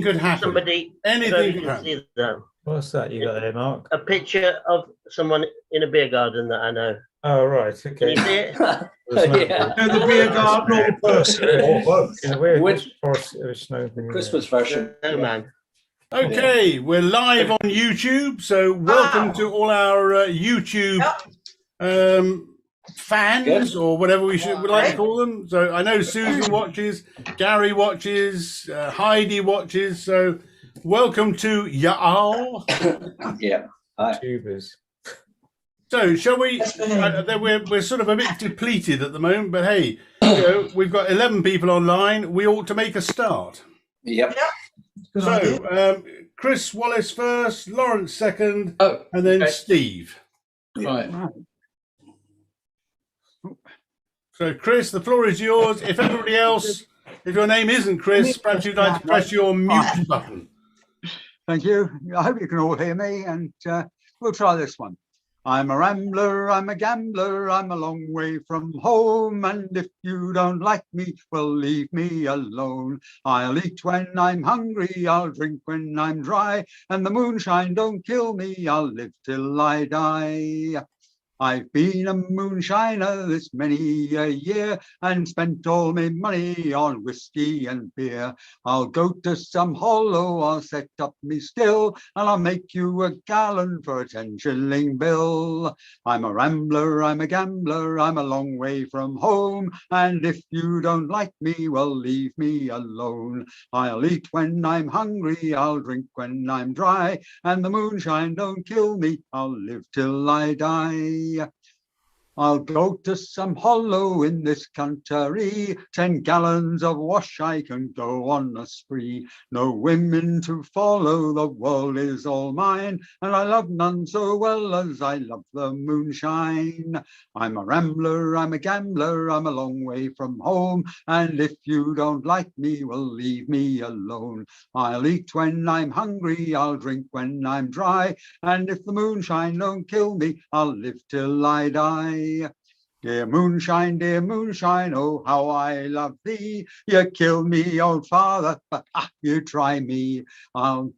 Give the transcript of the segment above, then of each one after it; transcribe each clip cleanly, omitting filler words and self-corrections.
Anything could happen. Somebody, Anything could happen. see that. What's that you got there, Mark? A picture of someone in a beer garden that I know. Oh, right. Can Okay. you see it? Yeah. No, the beer garden or the person. Or both. In a weird Which- snow thing. Christmas version. No, man. Okay, we're live on YouTube, so welcome to all our YouTube fans, Good. or whatever we would like to call them. So I know Susan watches, Gary watches, Heidi watches. So welcome to y'all. Yeah. Tubers. So shall we? We're sort of a bit depleted at the moment, but hey, we've got 11 people online. We ought to make a start. Yep. So, Chris Wallace first, Lawrence second, Oh, and then okay. Steve. Right. So, Chris, the floor is yours. If everybody else, if your name isn't Chris, perhaps you'd like to press your mute button. Thank you. I hope you can all hear me, and we'll try this one. I'm a rambler, I'm a gambler, I'm a long way from home, and if you don't like me, well, leave me alone. I'll eat when I'm hungry, I'll drink when I'm dry, and the moonshine don't kill me, I'll live till I die. I've been a moonshiner this many a year and spent all my money on whiskey and beer. I'll go to some hollow, I'll set up me still, and I'll make you a gallon for a 10-shilling bill. I'm a rambler, I'm a gambler, I'm a long way from home, and if you don't like me, well, leave me alone. I'll eat when I'm hungry, I'll drink when I'm dry, and the moonshine don't kill me, I'll live till I die. I'll go to some hollow in this country, 10 gallons of wash I can go on a spree. No women to follow, the world is all mine, and I love none so well as I love the moonshine. I'm a rambler, I'm a gambler, I'm a long way from home, and if you don't like me, well, leave me alone. I'll eat when I'm hungry, I'll drink when I'm dry, and if the moonshine don't kill me, I'll live till I die. Dear moonshine, oh, how I love thee. You kill me, old father, but you try me. I'll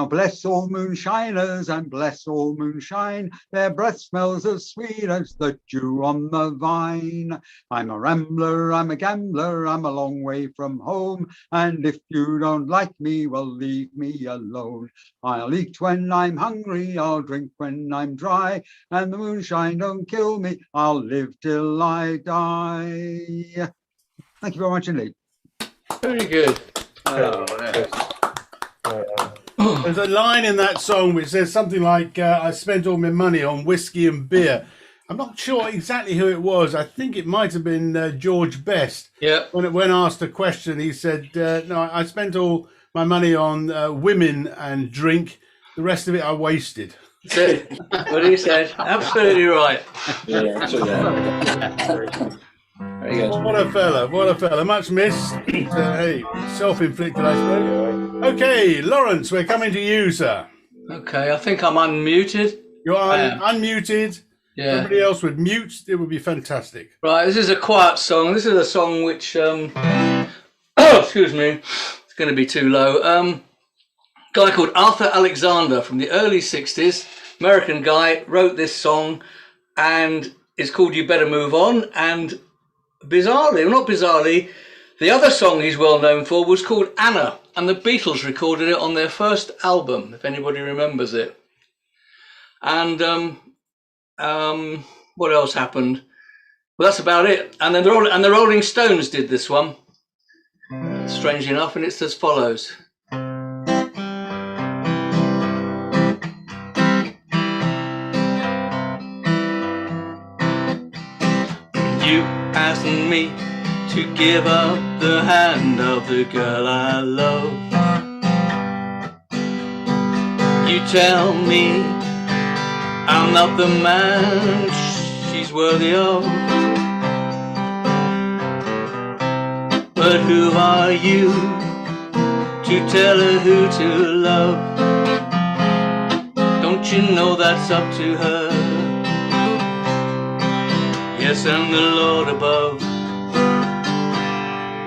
bless all moonshiners and bless all moonshine. Their breath smells as sweet as the dew on the vine. I'm a rambler, I'm a gambler, I'm a long way from home, and if you don't like me, well, leave me alone. I'll eat when I'm hungry, I'll drink when I'm dry, and the moonshine don't kill me, I'll live till I die. Thank you very much indeed. Very good. There's a line in that song which says something like, I spent all my money on whiskey and beer. I'm not sure exactly who it was. I think it might have been George Best. Yeah. When asked a question, he said, no, I spent all my money on women and drink. The rest of it I wasted. That's it. What he said. Absolutely right. Yeah. Very good. What a fella. Much missed. Hey, self-inflicted, I suppose. Okay, Lawrence, we're coming to you, sir. Okay, I think I'm unmuted. You're unmuted. Yeah. Everybody else would mute. It would be fantastic. Right, this is a quiet song. This is a song which, excuse me, it's going to be too low. Guy called Arthur Alexander from the early 60s, American guy, wrote this song, and it's called You Better Move On. And bizarrely, well, not bizarrely, the other song he's well known for was called Anna, and the Beatles recorded it on their first album, if anybody remembers it. And what else happened? Well, that's about it. And then the Rolling Stones did this one, strangely enough, and it's as follows. You asked me to give up the hand of the girl I love. You tell me I'm not the man she's worthy of. But who are you to tell her who to love? Don't you know that's up to her? Yes, and the Lord above.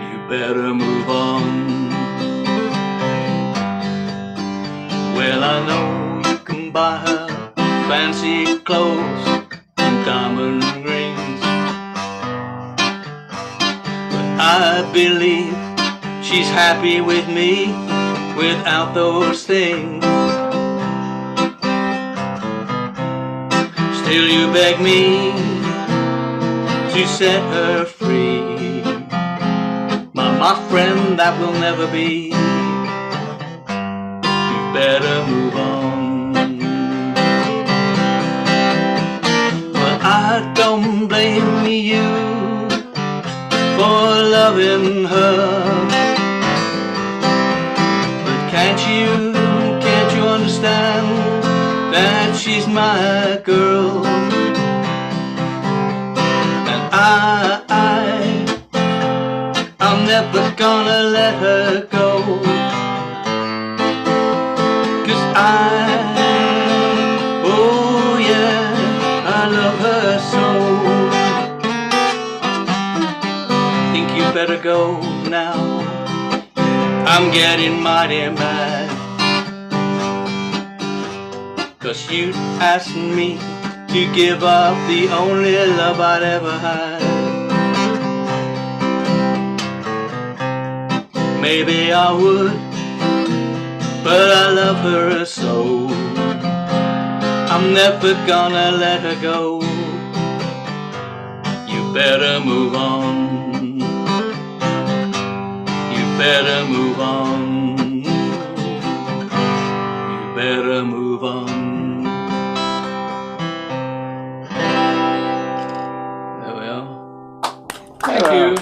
You better move on. buy her fancy clothes and diamond rings. But I believe she's happy with me without those things. Still you beg me to set her free. My friend, that will never be. You better move on. But I don't blame you for loving her. But can't you understand that she's my girl? And I'm never gonna let her go. 'Cause oh yeah, I love her so. Think you better go now. I'm getting mighty mad. 'Cause you asked me to give up the only love I'd ever had. Maybe I would, but I love her so. I'm never gonna let her go. You better move on. You better move on. You better move on. There we are. Thank you.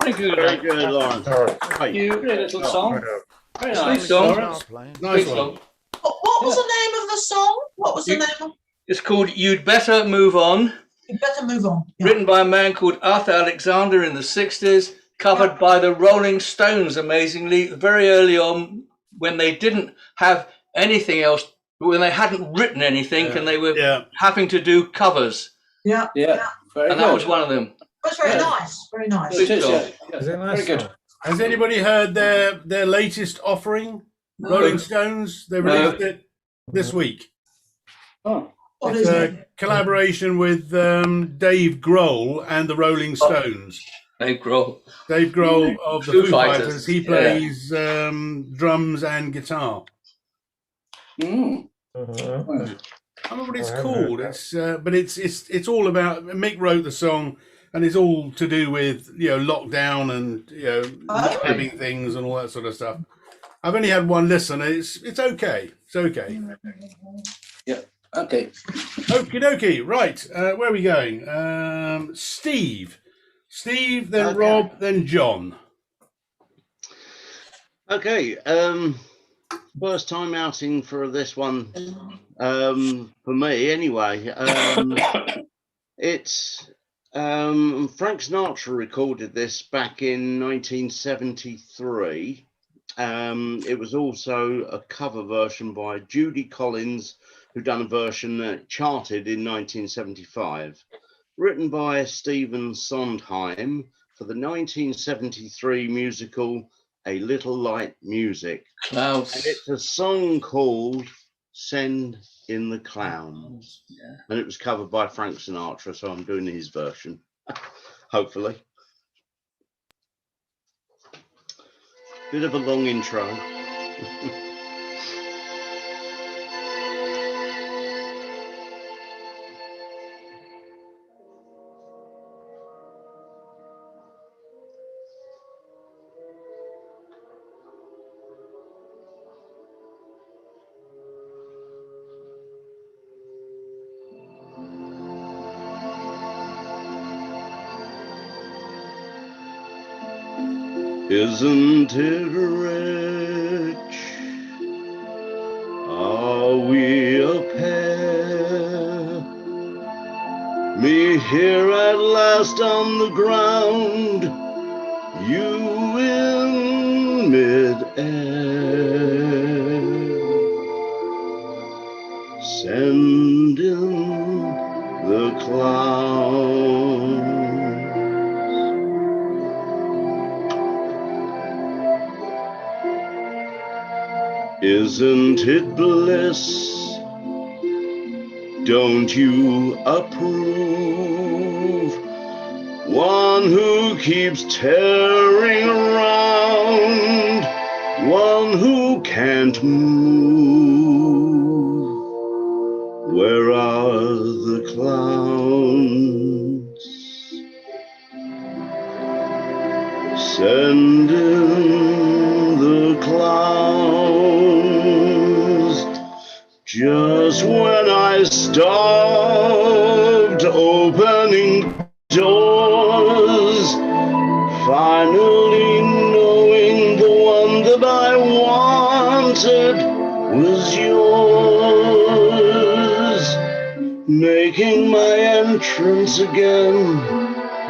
Thank you. Very good, Lawrence. All right. Thank You pretty little song. Very Nice, nice song. Lawrence. Nice Big one. song. What was the name of the song? What was the You- name of It's called You'd Better Move On, You Better Move On? Yeah. written by a man called Arthur Alexander in the 60s, covered by the Rolling Stones, amazingly, very early on when they didn't have anything else, when they hadn't written anything and they were Yeah. having to do covers. Yeah. Yeah, very And good. that was one of them. That's very Yeah. nice. Very nice. It is, song. yeah, yeah. Is it a nice Very good. song? Has anybody heard their latest offering? Rolling Stones. They released it this week. Oh, What It's is a it? collaboration with Dave Grohl and the Rolling Stones. Dave Grohl. Dave Grohl of the Foo Foo Fighters. Fighters. He plays drums and guitar. mm. Uh-huh. I don't know what it's I haven't called. heard It's but it's all about. Mick wrote the song, and it's all to do with lockdown and not Oh. having things and all that sort of stuff. I've only had one listen. And it's okay. It's okay. Okay. Okie dokie. Right. Where are we going? Steve, then Okay. Rob, then John. Okay, first time outing for this one, for me anyway. It's Frank Sinatra recorded this back in 1973. It was also a cover version by Judy Collins, who done a version that charted in 1975. Written by Stephen Sondheim for the 1973 musical A Little Light Music. Clouds. And it's a song called Send in the Clowns. Yeah. And it was covered by Frank Sinatra, so I'm doing his version, hopefully. Bit of a long intro. Isn't it rich? Are we a pair? Me here at last on the ground, you in mid-air. Send in the clowns. Isn't it bliss Don't you approve? One who keeps tearing around, one who can't move. Where are the clowns? Send in the clowns. Just when I stopped opening doors, finally knowing the one that I wanted was yours, making my entrance again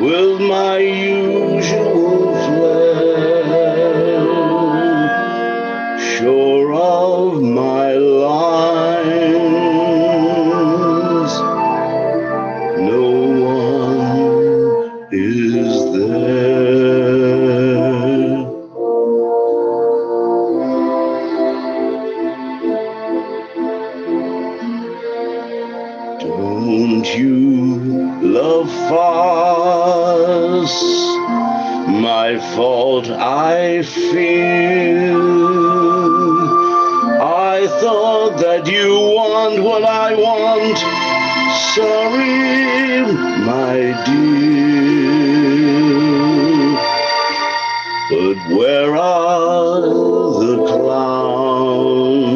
with my usual flair, sure of my lines, no one is there. Don't you love farce? My fault, I feel. I thought that you want what I want. Sorry, my dear. But where are the clowns?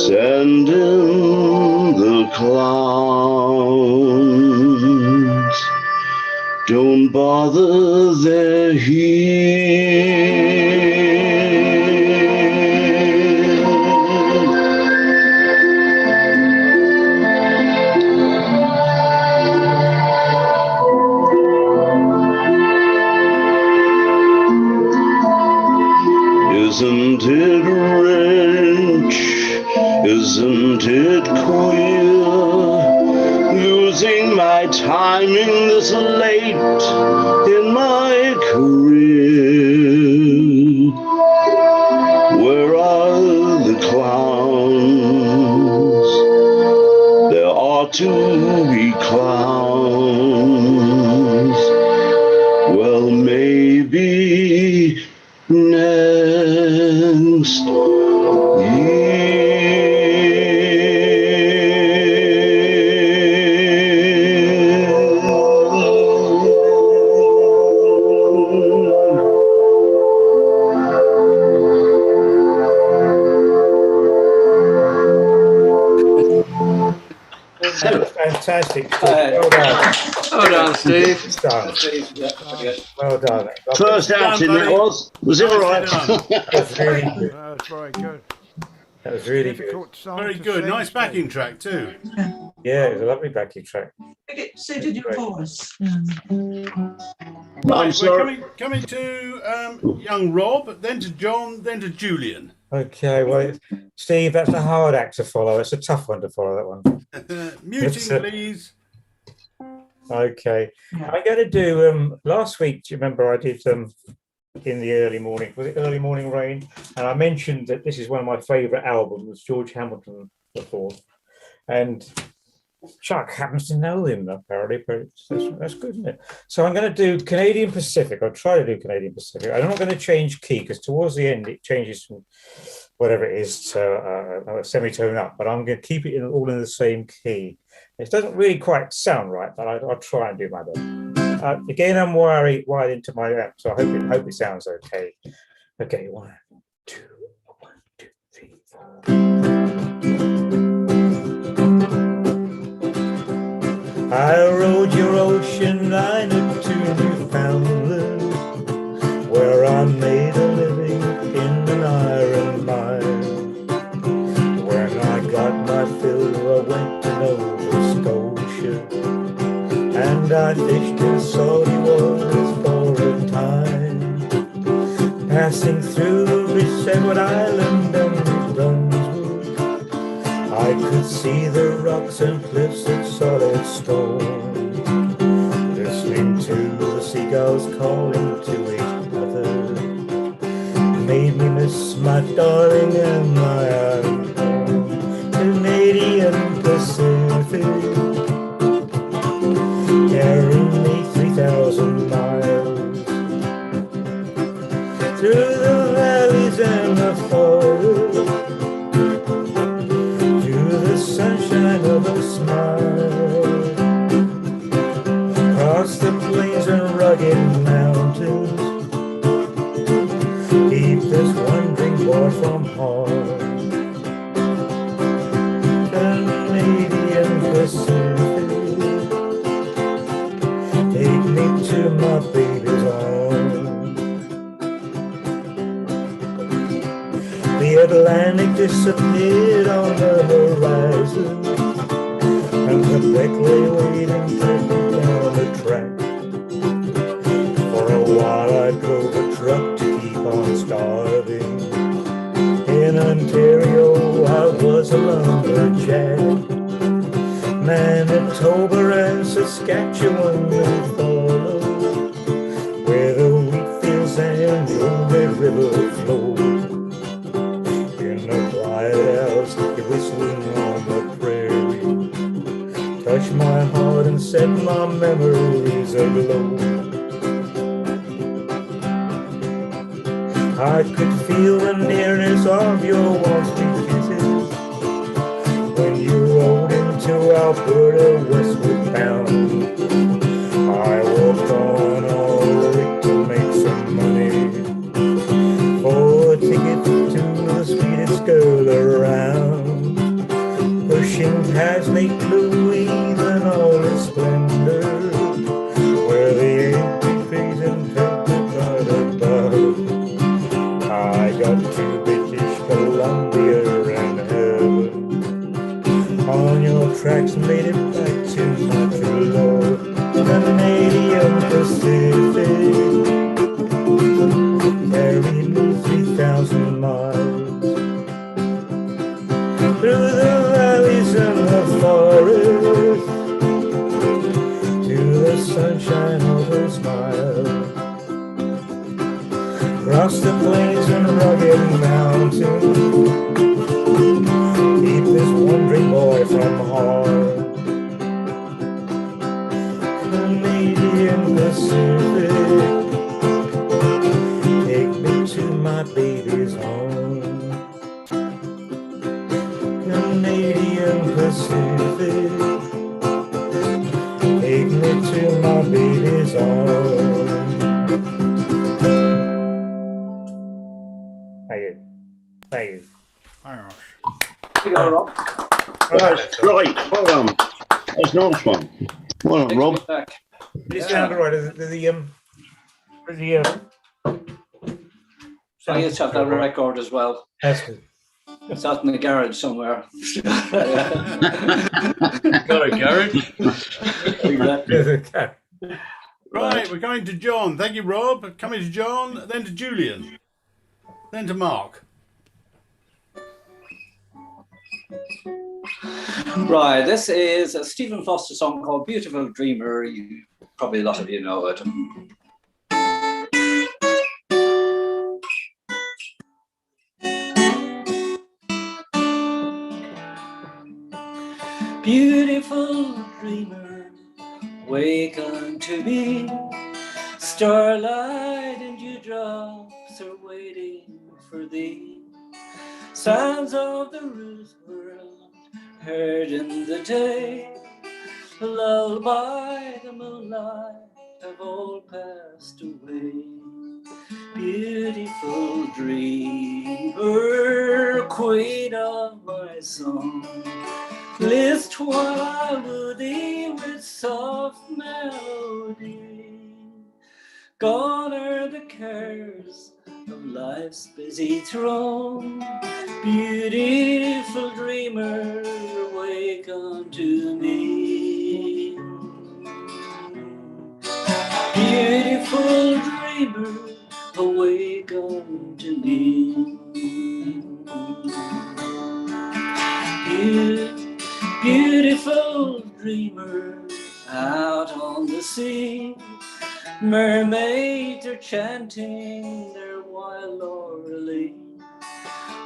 Send in the clowns. Don't bother, they're here. Isn't it rich? Isn't it queer? Losing my timing this late in my career. Where are the clowns? There ought to be clowns. Well, maybe next Fantastic. Well done. Well done, Steve. Done. Well done. First outing that was. Was it all right? That was really good. That's very good. That was really good. Difficult song Very to good. sing, Nice Steve. backing track too. Yeah, it was a lovely backing track. I think it suited your Great. voice. Right, we're sorry. coming to young Rob, then to John, then to Julian. Okay, well, Steve, that's a hard act to follow. It's a tough one to follow, that one. Muting, please. Okay. Yeah. I'm going to do, last week, do you remember I did in the early morning, was it Early Morning Rain? And I mentioned that this is one of my favourite albums, George Hamilton IV. And Chuck happens to know him, apparently, but that's good, isn't it? So I'm going to do Canadian Pacific. I'll try to do Canadian Pacific. I'm not going to change key, because towards the end it changes from whatever it is to a semitone up, but I'm going to keep it all in the same key. It doesn't really quite sound right, but I'll try and do my best. Again, I'm wired into my amp, so I hope it sounds okay. Okay, 1, 2, 1, 2, 3, 4. I rode your ocean liner to Newfoundland, where I made a living in an iron mine. When I got my fill, I went to Nova Scotia, and I fished in salty waters for a time, passing through Prince Edward Island and New Brunswick. I could see the rocks and cliffs of solid stone, listening to the seagulls calling to each other, made me miss my darling and my island home. Canadian trees and the forest, to the sunshine of a smile. Across the plains and rugged mountains, keep this wandering boy from harm. Canadian Pacific, take me to my baby's arms. The Atlantic disappeared on the horizon, and the Quebec lay waiting for me down the track. For a while I drove a truck to keep on starving. In Ontario I was a lumberjack. Manitoba and Saskatchewan will follow, where the wheat fields and the old Red River flow. In the quiet hours, whistling on the prairie, touch my heart and set my memories aglow. I could feel the nearness of your warm sweet kisses when you rode into Alberta westward bound. I walked on all week to make some money for a ticket to the sweetest girl around, pushing past Lake Louise and all its splendor, where the empty trees and turtles are above. I got to British Columbia and heaven, on your tracks made it back to my true love. Canadian Pacific, carried me 3,000 miles, through the valleys and the forests, to the sunshine of her smile. Across the plains and rugged mountains, keep this wandering boy from harm. Canadian Pacific, take me to my baby's home. Canadian Pacific, take me to my baby's home. Thank you. Thank you. You go, Rob. That's great. Well done. That's a nice one. Well done, Rob. Back. It's down the right. I used to have that record as well. That's good. It's out in the garage somewhere. Got a garage. Right, we're going to John. Thank you, Rob. Coming to John, then to Julian, then to Mark. Right, this is a Stephen Foster song called Beautiful Dreamer. You probably a lot of you know it. Beautiful dreamer, wake unto me. Starlight and dewdrops are waiting for thee. Sounds of the rose world heard in the day, lulled by the moonlight, have all passed away. Beautiful dreamer, queen of my song, list while I woo thee with soft melody. Gone are the cares of life's busy throng. Beautiful dreamer, wake unto me. Beautiful dreamer, awake unto me. Beautiful dreamer, out on the sea, mermaids are chanting their wild lorelei.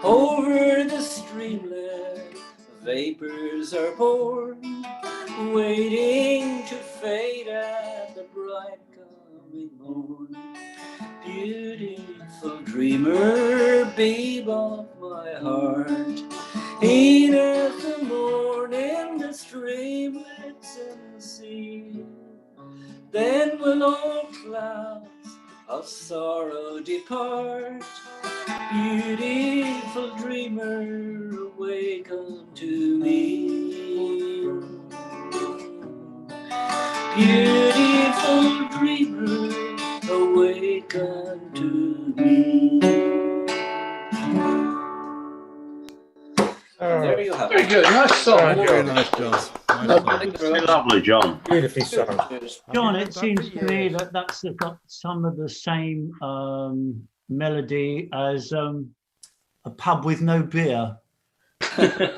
Over the streamlet, vapors are born, waiting to fade at the bright coming morn. Beautiful dreamer, dreamer, babe of my heart. E'en as the morning, the streamlets in the sea, then will all clouds of sorrow depart. Beautiful dreamer, awaken to me. Beautiful dreamer, awaken to me. There you have Very it. good, nice song. Very nice, John. Nice one. Lovely, John. Beautifully sung. John, it seems to me that that's got some of the same melody as a pub with no beer. And a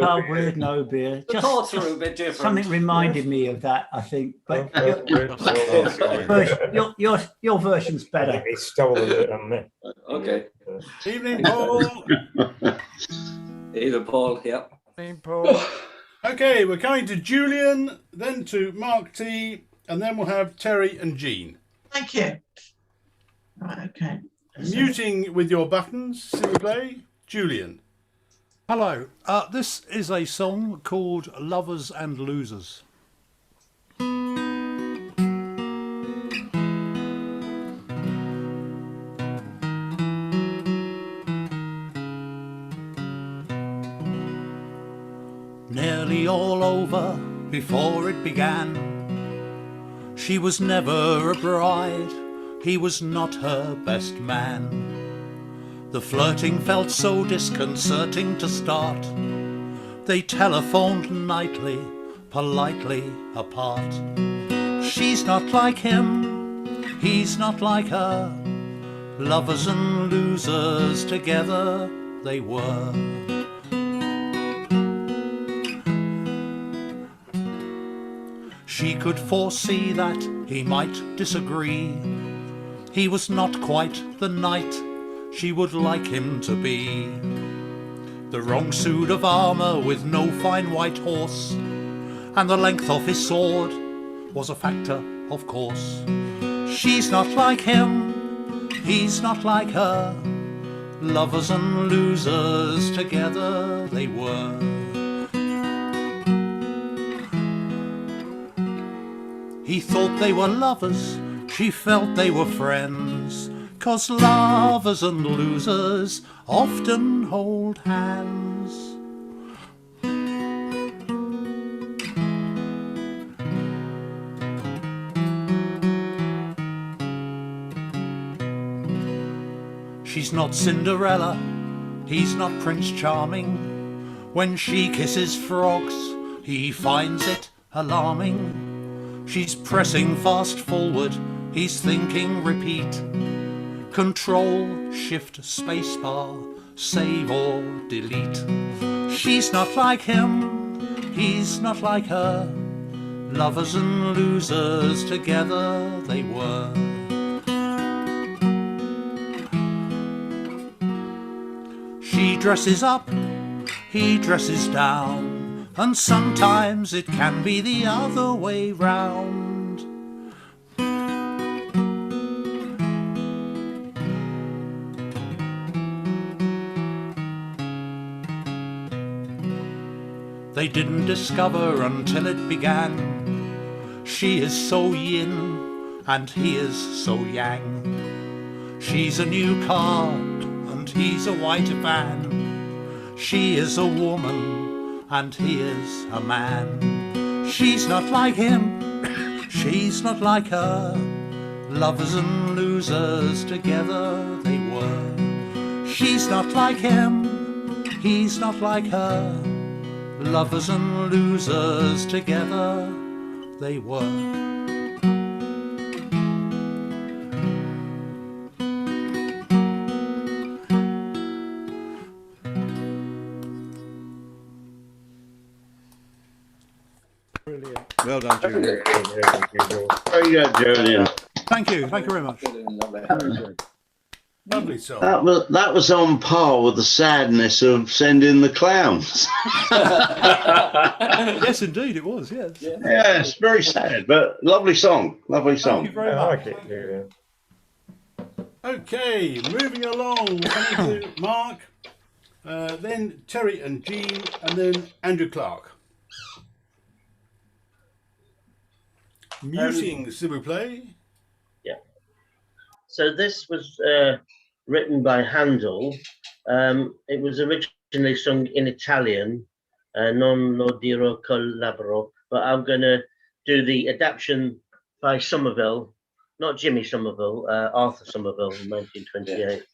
pub with no beer. The thoughts are a bit different. Something reminded me of that, I think. But Oh, your version's better. He stole it on there. Okay. Evening, Paul. Either Paul, yeah. Okay, we're coming to Julian, then to Mark T, and then we'll have Terry and Jean. Thank you. Right, okay. Muting with your buttons, s'il vous plaît. Julian. Hello, this is a song called Lovers and Losers. Nearly all over before it began. She was never a bride, he was not her best man. The flirting felt so disconcerting to start. They telephoned nightly, politely apart. She's not like him, he's not like her. Lovers and losers together they were. She could foresee that he might disagree. He was not quite the knight she would like him to be. The wrong suit of armour with no fine white horse, and the length of his sword was a factor, of course. She's not like him, he's not like her. Lovers and losers together they were. He thought they were lovers, she felt they were friends, 'cause lovers and losers often hold hands. She's not Cinderella, he's not Prince Charming. When she kisses frogs, he finds it alarming. She's pressing fast forward, he's thinking repeat. Control, shift, spacebar, save or delete. She's not like him, he's not like her. Lovers and losers together they were. She dresses up, he dresses down, and sometimes it can be the other way round. They didn't discover until it began. She is so yin and he is so yang. She's a new car and he's a white van. She is a woman and he is a man. She's not like him, she's not like her. Lovers and losers together they were. She's not like him, he's not like her. Lovers and losers together they were. Well done, Julian. Very good, Julian. Thank you very much. Lovely song. That was on par with the sadness of Sending the Clowns. Yes, indeed, it was. Yes. Yes, very sad, but lovely song. Lovely Thank song. you very I much. like it, Julian. Okay, moving along. We're coming to Mark, then Terry and Jean, and then Andrew Clark. Muting, s'il vous plaît. Yeah. So this was written by Handel. It was originally sung in Italian, non lo dirò col lavoro, but I'm going to do the adaptation by Somerville, not Jimmy Somerville, Arthur Somerville in 1928.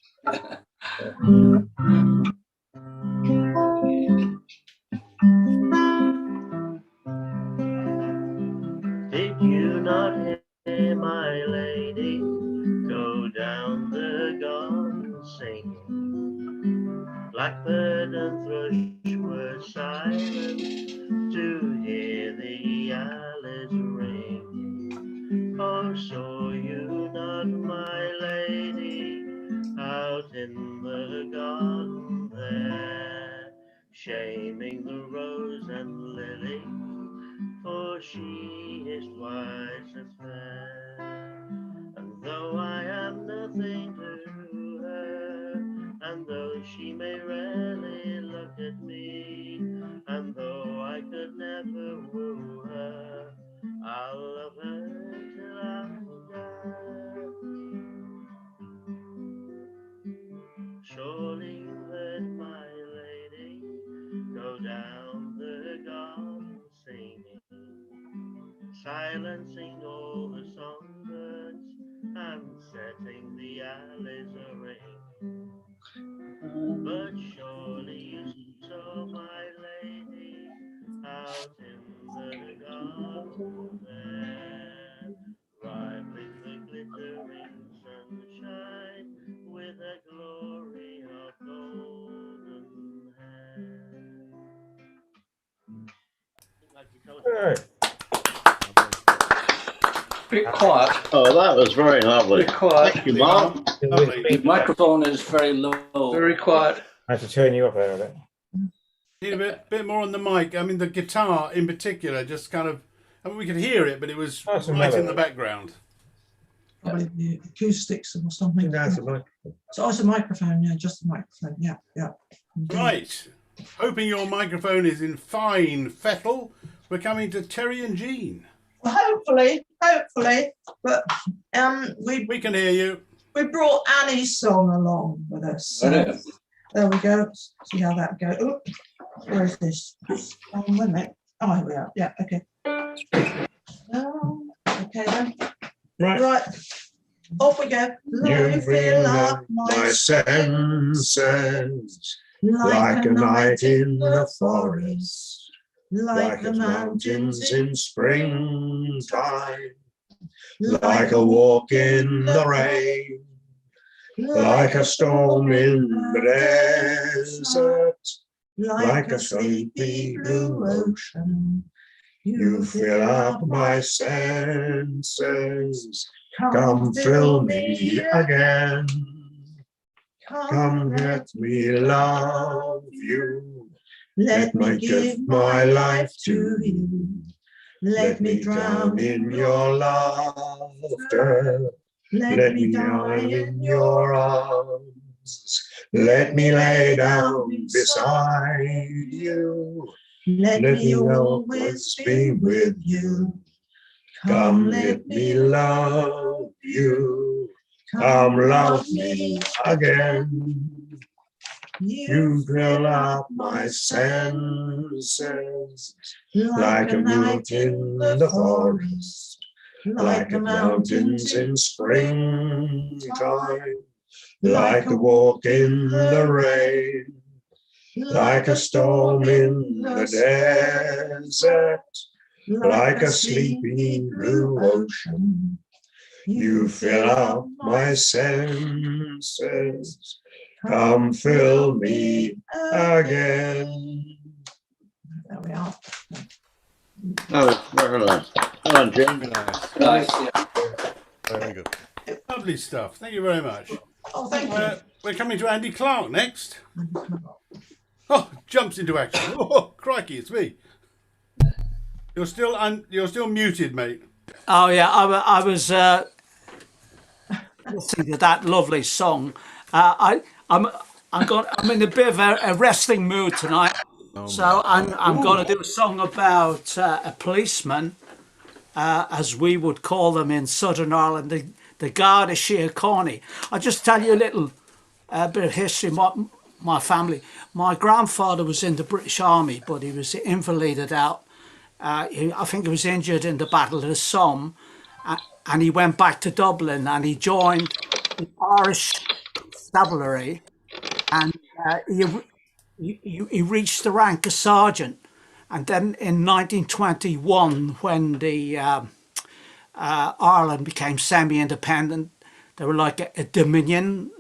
Did you not hear my lady go down the garden singing? Blackbird and thrush were silent to hear the alleys ringing. Oh, saw you not my lady out in the garden there, shaming the rose and lily, for she is twice as fair. And though I am nothing to her, and though she may rarely look at me, and though I could never woo her, I'll love her till I die. Surely you heard my lady go down the garden singing, silencing all the songbirds and setting the alleys a-ringing. But surely you saw my lady out in the garden there, rivaling the glittering sunshine with a glory of golden hair. Right. Bit quiet. Oh, that was very lovely. Bit quiet. Thank you, Mark. Lovely. The microphone is very low. Very quiet. I have to turn you up there a bit. Need a bit more on the mic. I mean, the guitar in particular, just kind of. I mean, we could hear it, but it was That's a right in melody. the background. Probably the acoustics or something. No, it's a mic. So it's a microphone, yeah, just a microphone. Yeah, yeah. Indeed. Right. Hoping your microphone is in fine fettle. We're coming to Terry and Jean. Well, hopefully, but We can hear you. we brought Annie's song along with us. So there we go. See how that goes. Oh, where is this? Wait a minute. Oh, here we are. Yeah, okay. Okay then. Right. Off we go. You fill up my senses like a night in the forest, like the mountains in springtime, like a walk in the rain, like a storm in the desert, like a sleepy blue ocean. You fill up my senses. Come fill me again. Come let me love you. Let me give my life to you. Let me drown in your laughter. Let me die in your arms. Let me lay down beside you. Let me always be with you. Come, let me love you. Come, love me again. You fill up my senses like a night in the forest, like the mountains in springtime, like a walk in the rain, like a storm in the desert, like a sleepy blue ocean. You fill up my senses. Come fill me again. There we are. Oh, very nice. Come on, Jim. Nice. Yeah. Very good. Lovely stuff. Thank you very much. Oh, thank you. We're coming to Andy Clark next. Oh, jumps into action. Oh, crikey, it's me. You're still muted, mate. Oh yeah, I was listening to that lovely song. I'm in a bit of a wrestling mood tonight, so I'm going to do a song about a policeman, as we would call them in Southern Ireland, the Garda Síochána. I'll just tell you a little bit of history. My family. My grandfather was in the British Army, but he was invalided out. I think he was injured in the Battle of the Somme, and he went back to Dublin and he joined the Irish Stabulary, and he reached the rank of sergeant. And then in 1921, when the Ireland became semi-independent, they were like a Dominion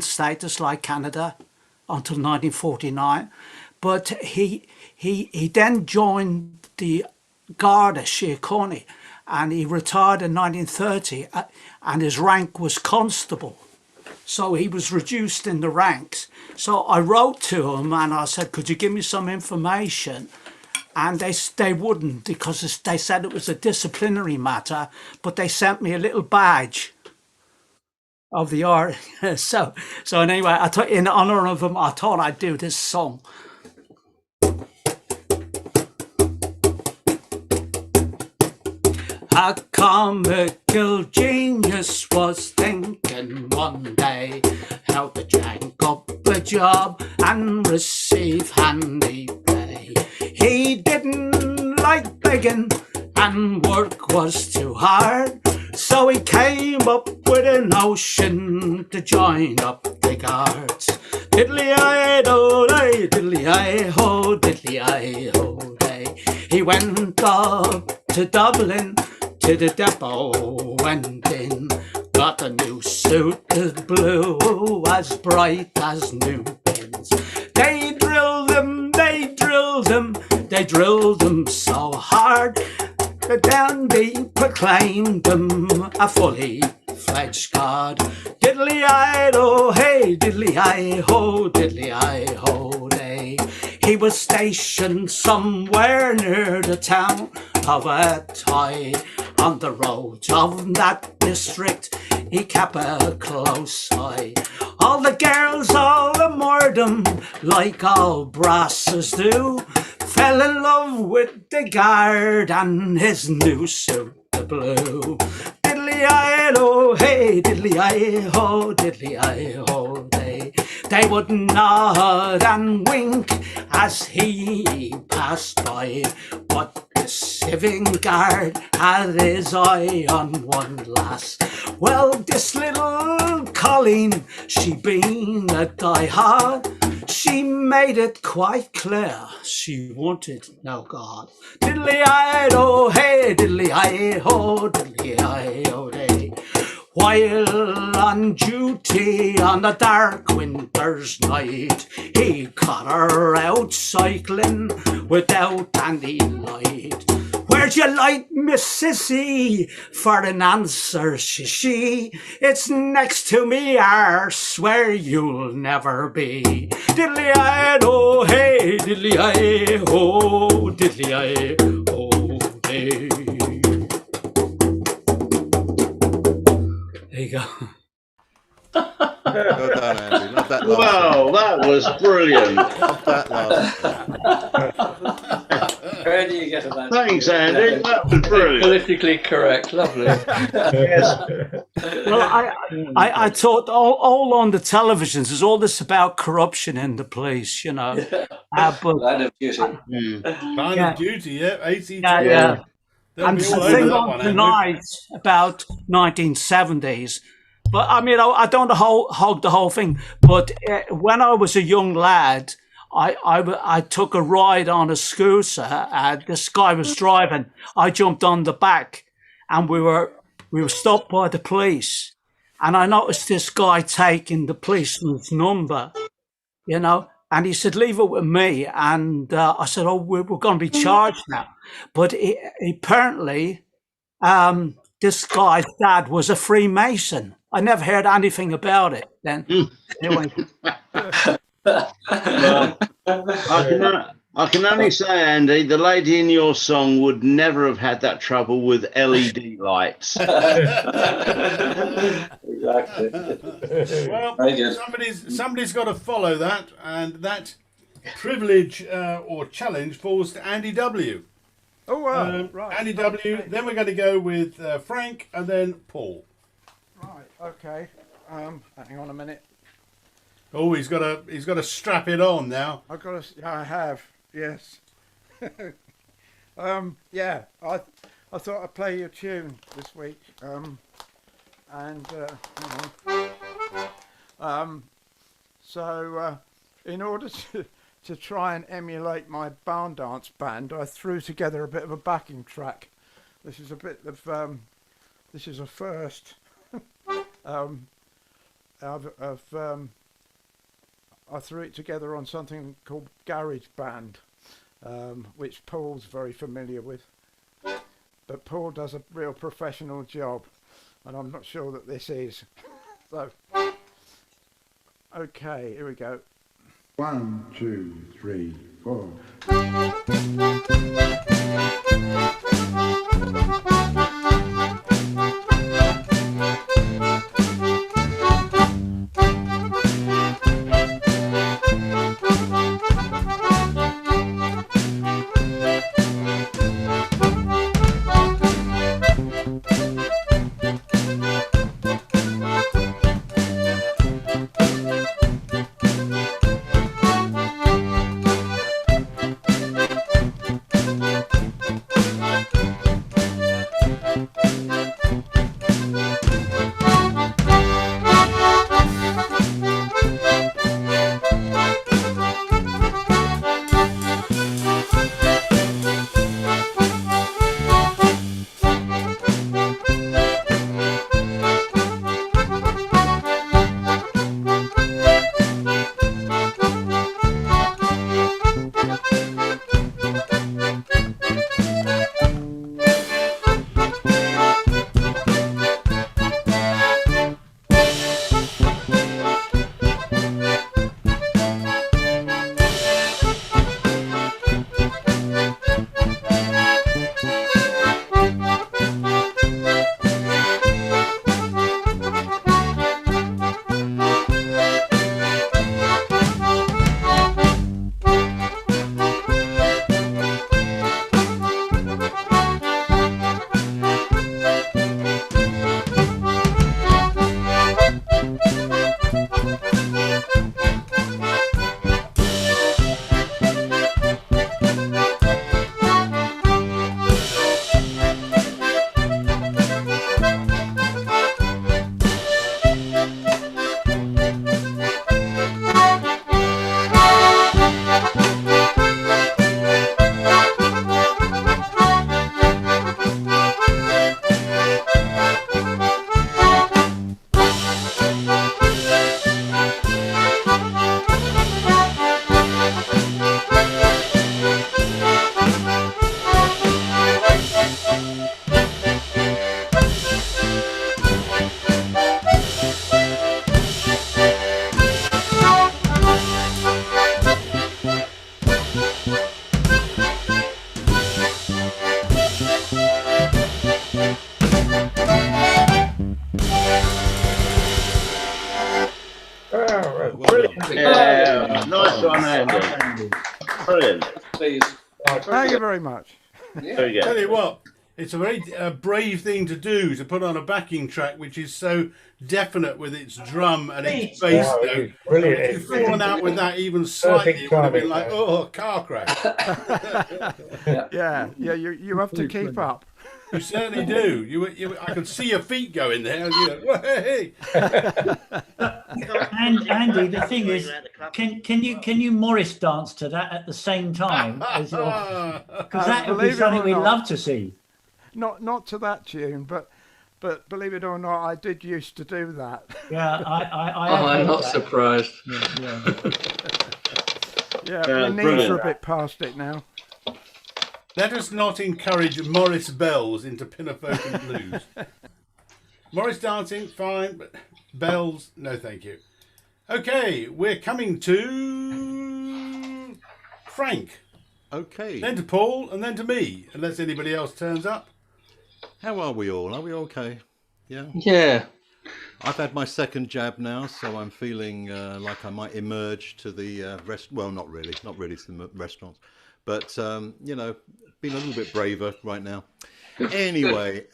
status like Canada until 1949. But he then joined the Garda Síochána, and he retired in 1930, and his rank was constable. So he was reduced in the ranks. So I wrote to him and I said, could you give me some information? And they wouldn't, because they said it was a disciplinary matter, but they sent me a little badge of the art. So anyway, in honor of him, I thought I'd do this song. A comical genius was thinking one day how to jank up a job and receive handy pay. He didn't like begging and work was too hard, so he came up with a notion to join up the guards. Diddly-eye-do-day, diddly-eye-ho, diddly-eye-ho-day. He went up to Dublin, to the depot went in, got a new suit as blue, as bright as new pins. They drilled him, they drilled him, they drilled him so hard, the dandy proclaimed him a fully fledged guard. Diddly-eye-do, hey, diddly-eye-ho, diddly-eye-ho-day. He was stationed somewhere near the town of Athy. On the roads of that district, he kept a close eye. All the girls all admired him, like all brasses do. Fell in love with the guard and his new suit, the blue. Diddly-eye-do, hey, diddly-eye-ho, diddly-eye-ho, day. They would nod and wink as he passed by, but the civic guard had his eye on one lass. Well, this little Colleen, she been a die-hard, she made it quite clear she wanted no God. Diddly-eye-do, hey, diddly-eye-ho, diddly-eye-ho, day. While on duty on a dark winter's night, he caught her out cycling without any light. Where'd you light, Miss Sissy? For an answer, she, it's next to me arse where you'll never be. Diddly-eye-do, hey, diddly-eye-ho, diddly-eye-ho, hey. There you go. Well done, Andy. Love that last Wow, that was brilliant. Love that last Where do you get that? Thanks, Andy. That was brilliant. Politically correct, lovely. Well, I thought all on the televisions is all this about corruption in the police, you know. But Line of duty. Line of duty, yeah. 80 yeah. They'll And be all the over thing that on one, Andrew. tonight about 1970s, but I mean, I don't hog the whole thing, but when I was a young lad, I took a ride on a scooter. This guy was driving. I jumped on the back, and we were stopped by the police, and I noticed this guy taking the policeman's number, you know. And he said, leave it with me. And I said, oh, we're going to be charged now. But apparently, this guy's dad was a Freemason. I never heard anything about it then. Anyway. Well, I can only say, Andy, the lady in your song would never have had that trouble with LED lights. Exactly. Well, Very good. somebody's got to follow that, and that privilege or challenge falls to Andy W. Oh, wow. Right. Andy W. Then we're going to go with Frank, and then Paul. Right. Okay. Hang on a minute. Oh, he's got to strap it on now. I have. Yes. Yeah. I thought I'd play you a tune this week. So in order to try and emulate my barn dance band, I threw together a bit of a backing track. This is a bit of this is a first. I threw it together on something called Garage Band, which Paul's very familiar with. But Paul does a real professional job, and I'm not sure that this is. So, okay, here we go. 1, 2, 3, 4. Yeah, nice one, Andy. Brilliant. Please. Thank you very much. Very good. Tell you what, it's a very brave thing to do, to put on a backing track which is so definite with its drum and its bass Wow, note. brilliant. If you'd fallen out with that even slightly, Perfect it would have been timing, like, man. oh, a car crash. Yeah, you have to keep up. You certainly do. I could see your feet going there. And you're like, hey. And Andy, the thing is, can you Morris dance to that at the same time as your? Because that would be Believe it something or we'd not. love to see. Not to that tune, but believe it or not, I did used to do that. Yeah, I'm not surprised. Yeah, my knees brilliant. are a bit past it now. Let us not encourage Morris bells into Pinafore and blues. Morris dancing, fine, but bells, no thank you. Okay, we're coming to Frank. Okay. Then to Paul, and then to me, unless anybody else turns up. How are we all? Are we okay? Yeah. Yeah. I've had my second jab now, so I'm feeling like I might emerge to the rest. Well, not really to the restaurants, but you know, being a little bit braver right now. Anyway,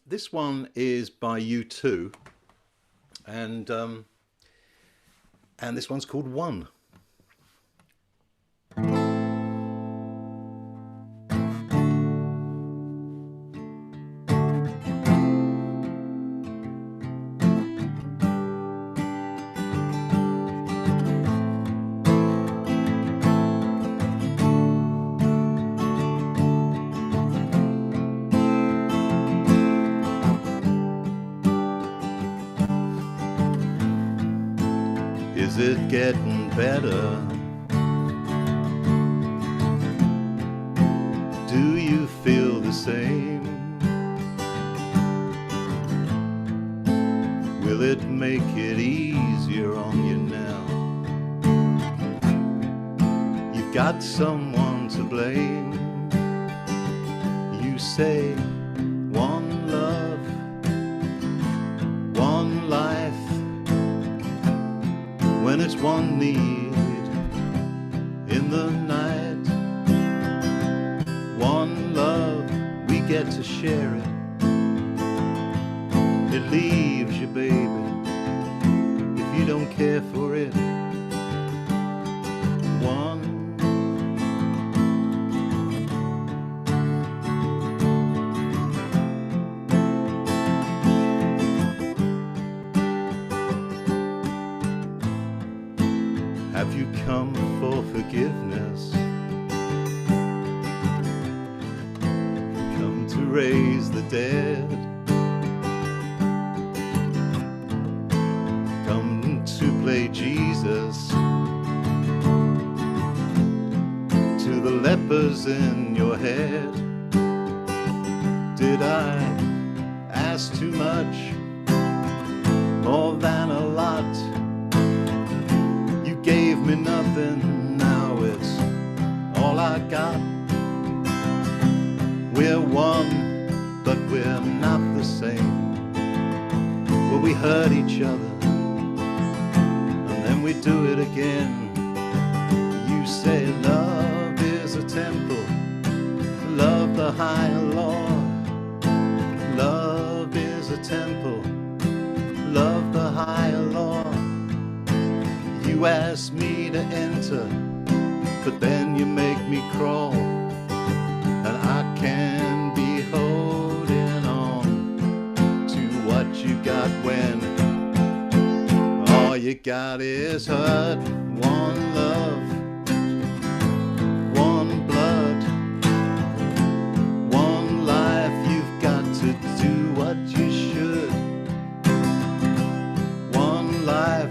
this one is by U2, and this one's called One. Is it getting better? Do you feel the same? Will it make it easier on you now? You've got someone to blame. You say one love, one life, when it's one need in the night. One love, we get to share it. It leaves you, baby, if you don't care for it. One. Have you come for forgiveness? Come to raise the dead? Come to play Jesus to the lepers in your head? Did I ask too much? More than a lot? Gave me nothing, now it's all I got. We're one, but we're not the same. Well, we hurt each other, and then we do it again. You say love is a temple, love the higher law. Love is a temple, love the higher law. You ask me to enter, but then you make me crawl, and I can be holding on to what you got when all you got is hurt. One love, one blood, one life. You've got to do what you should. One life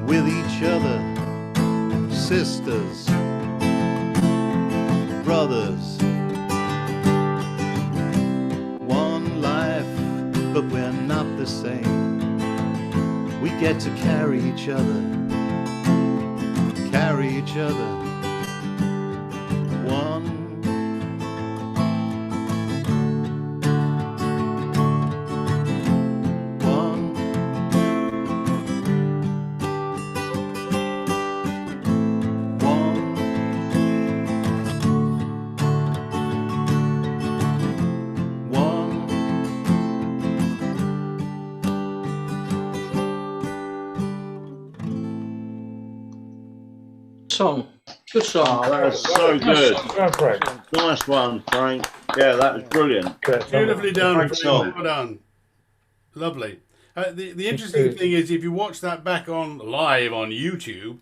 with each other, sisters, brothers. One life, but we're not the same. We get to carry each other, carry each other. One. Song. Good song. Oh, that was so good. Nice one, Frank. Yeah, that was brilliant. Beautifully done. Great song. Well done. Lovely. The interesting thing is, if you watch that back on live on YouTube,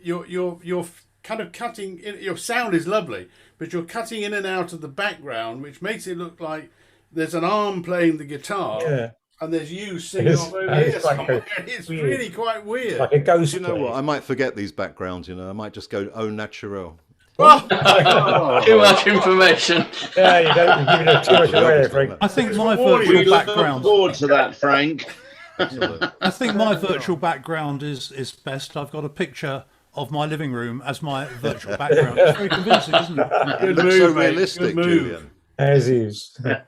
you're kind of cutting. Your sound is lovely, but you're cutting in and out of the background, which makes it look like there's an arm playing the guitar. Yeah. And there's you singing off over here somewhere. It's really quite weird. Like a ghost. You know what? I might forget these backgrounds. You know, I might just go au naturel. Too much information. Yeah, you don't give it too much away, Frank. I think my We virtual look background. forward to that, Frank. I think my virtual background is best. I've got a picture of my living room as my virtual background. It's very convincing, isn't it? Good looks move, so mate. realistic, Good move. Julian. As is. That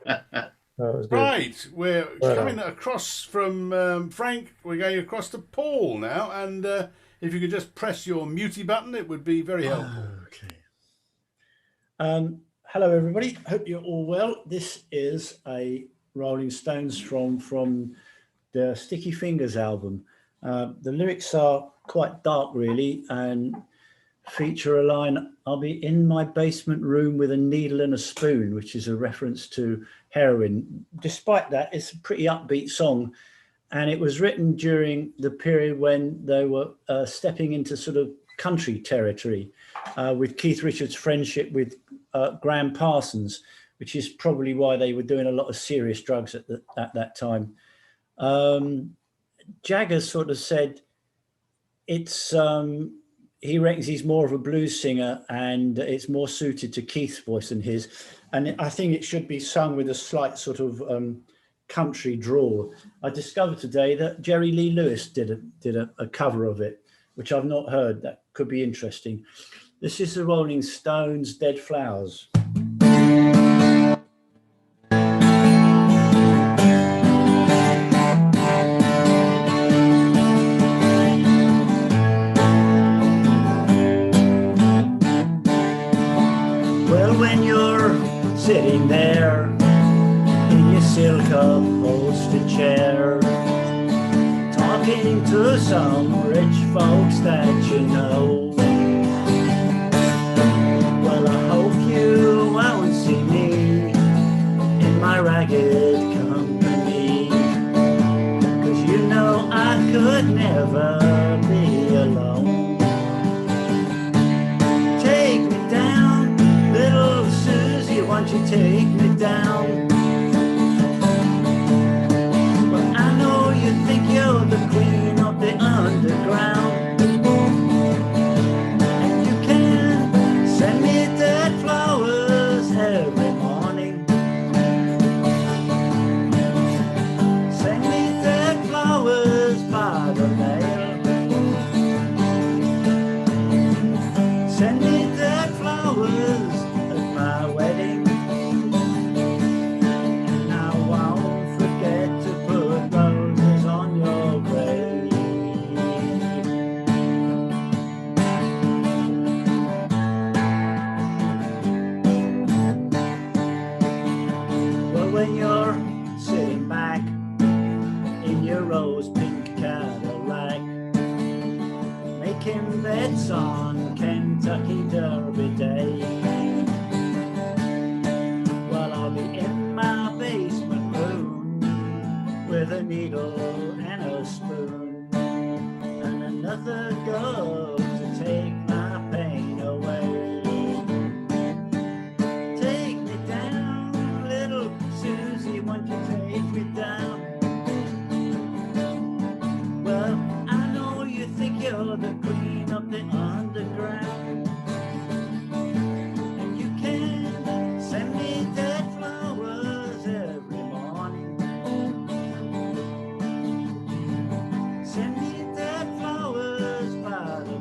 was good. Right, we're Well coming across from Frank. We're going across to Paul now, and if you could just press your mutey button, it would be very helpful. Okay. Hello, everybody. Hope you're all well. This is a Rolling Stones from the Sticky Fingers album. The lyrics are quite dark, really, and feature a line, "I'll be in my basement room with a needle and a spoon," which is a reference to heroin. Despite that, it's a pretty upbeat song, and it was written during the period when they were stepping into sort of country territory with Keith Richards' friendship with Graham Parsons, which is probably why they were doing a lot of serious drugs at that time. Jagger sort of said it's he reckons he's more of a blues singer and it's more suited to Keith's voice than his, and I think it should be sung with a slight sort of country drawl. I discovered today that Jerry Lee Lewis did a cover of it, which I've not heard. That could be interesting. This is the Rolling Stones' Dead Flowers. Well, when you're sitting there in your silk upholstered chair, talking to some rich folks that you know, well, I hope you won't see me in my ragged company, 'cause you know I could never be alone. Take me down, little Susie, won't you take me down? Well, I know you think you're the queen of the underground, and you can send me dead flowers every morning. Send me dead flowers by the mail. Send me dead flowers at my wedding, and I won't forget to put roses on your grave. Well, when you're sitting back in your rose pink Cadillac, making bets on Kentucky Derby Day, well, I'll be in my basement room with a needle and a spoon, and another girl to take my pain away. Take me down, little Susie, won't you take me down? Well, I know you think you're the queen of the underground, and you can send me dead flowers every morning. Send me dead flowers by the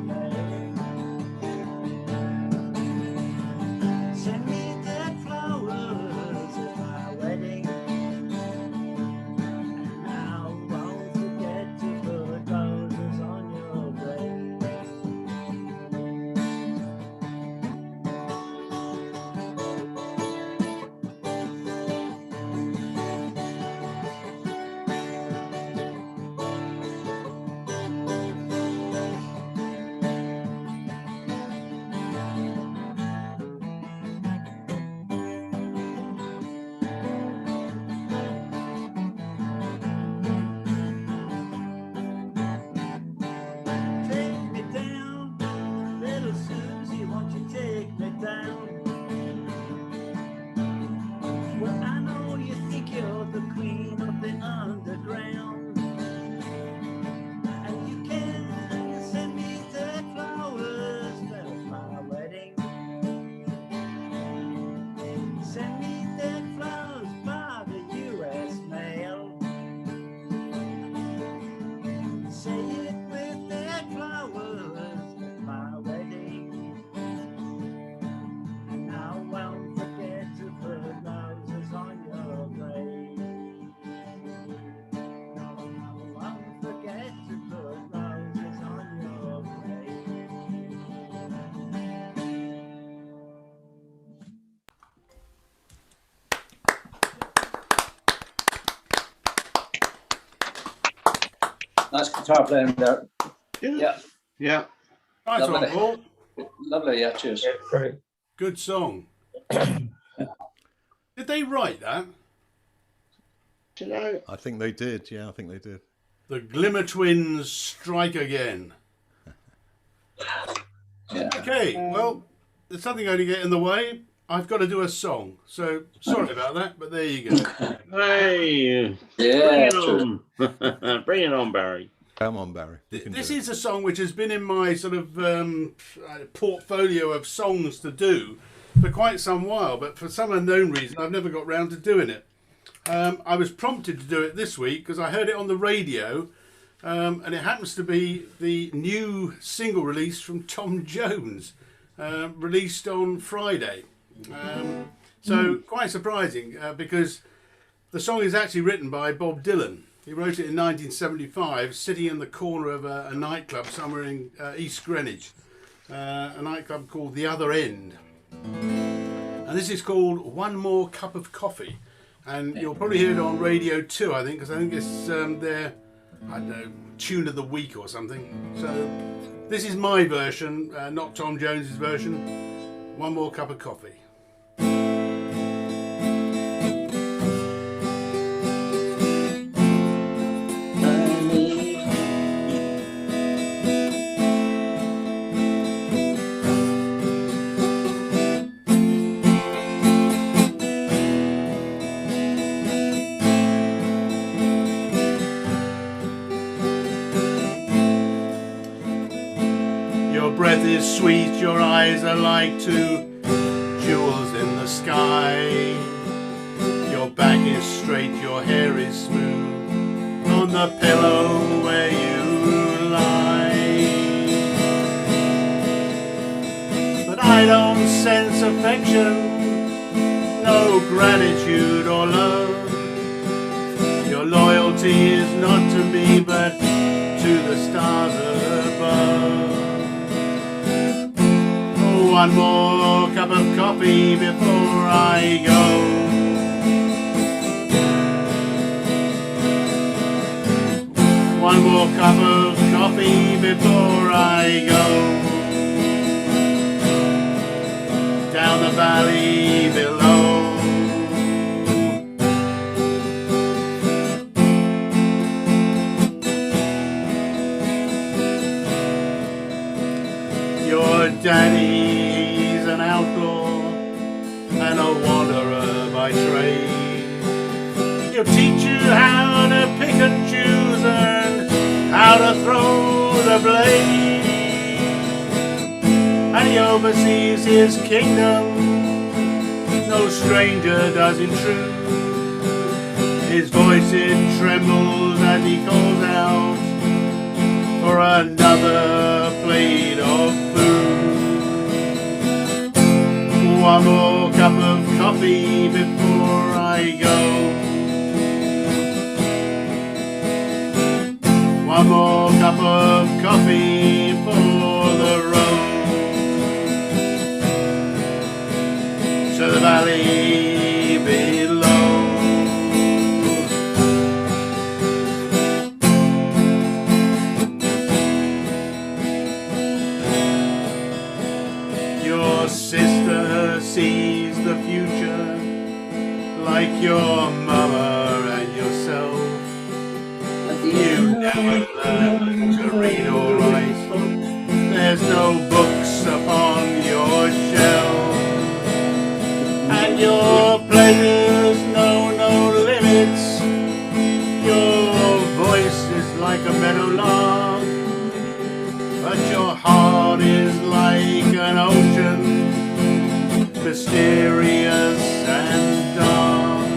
Nice guitar playing there. Yeah. Yeah. Nice one, Paul. Lovely, yeah, cheers. Great. Good song. Did they write that? Do you know? I think they did. Yeah, I think they did. The Glimmer Twins strike again. Yeah. Okay, well, there's something going to get in the way. I've got to do a song. So sorry about that, but there you go. Hey, Yeah, bring it on. Bring it on, Barry. Come on, Barry. You can This do it. is a song which has been in my sort of portfolio of songs to do for quite some while, but for some unknown reason, I've never got round to doing it. I was prompted to do it this week because I heard it on the radio, and it happens to be the new single release from Tom Jones, released on Friday. So quite surprising because the song is actually written by Bob Dylan. He wrote it in 1975, sitting in the corner of a nightclub somewhere in East Greenwich, a nightclub called The Other End. And this is called One More Cup of Coffee. And you'll probably hear it on Radio 2, I think, because I think it's their, I don't know, tune of the week or something. So this is my version, not Tom Jones's version. One More Cup of Coffee. Breath is sweet, your eyes are like two jewels in the sky. Your back is straight, your hair is smooth on the pillow where you lie. But I don't sense affection, no gratitude or love. Your loyalty is not to me but to the stars above. One more cup of coffee before I go. One more cup of coffee before I go. Down the valley below. Your daddy's an outlaw and a wanderer by trade. He'll teach you how to pick and choose and how to throw the blade. And he oversees his kingdom, no stranger does intrude. His voice it trembles as he calls out for another plate of food. One more cup of coffee before I go. One more cup of coffee for the road to the valley below. Your sister sees the future like your mama and yourself. You never learn to read or write. There's no books upon your shelf. And your pleasures know no limits. Your voice is like a meadowlark, but your heart is like an ocean, mysterious and dark.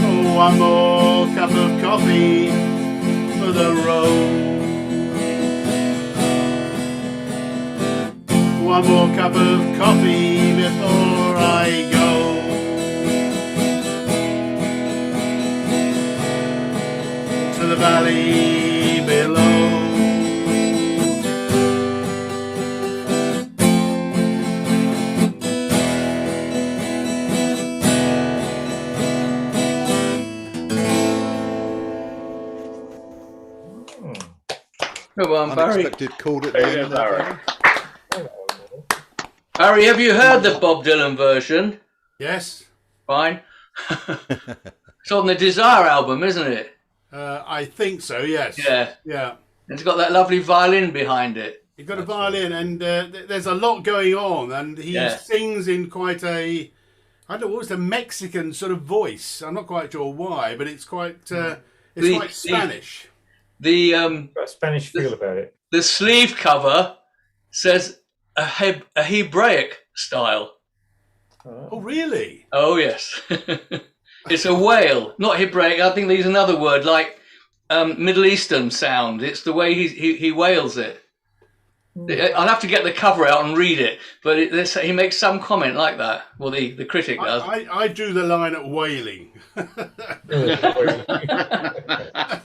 Oh, one more cup of coffee for the road. One more cup of coffee before I go. To the valley below. Come on, Barry. Unexpected chord at the end there. Barry, have you heard the Bob Dylan version? Yes. Fine. It's on the Desire album, isn't it? I think so, yes. Yeah. Yeah. It's got that lovely violin behind it. You've got a violin, and there's a lot going on, and he sings in quite a, I don't know, what was the Mexican sort of voice? I'm not quite sure why, but it's quite, quite Spanish. The got a Spanish feel about it. The sleeve cover says a Hebraic style. Oh, really? Oh, yes. It's a wail, not Hebraic. I think there's another word like Middle Eastern sound. It's the way he wails it. I'll have to get the cover out and read it, but he makes some comment like that. Well, the critic does. I do the line at wailing. It's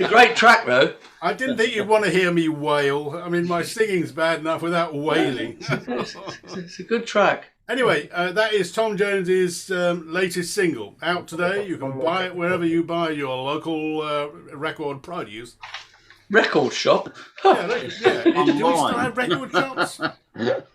a great track, though. I didn't think you'd want to hear me wail. I mean, my singing's bad enough without wailing. It's a good track. Anyway, that is Tom Jones's latest single, out today. You can buy it wherever you buy your local record produce. Record shop? Yeah. Do we still have record shops?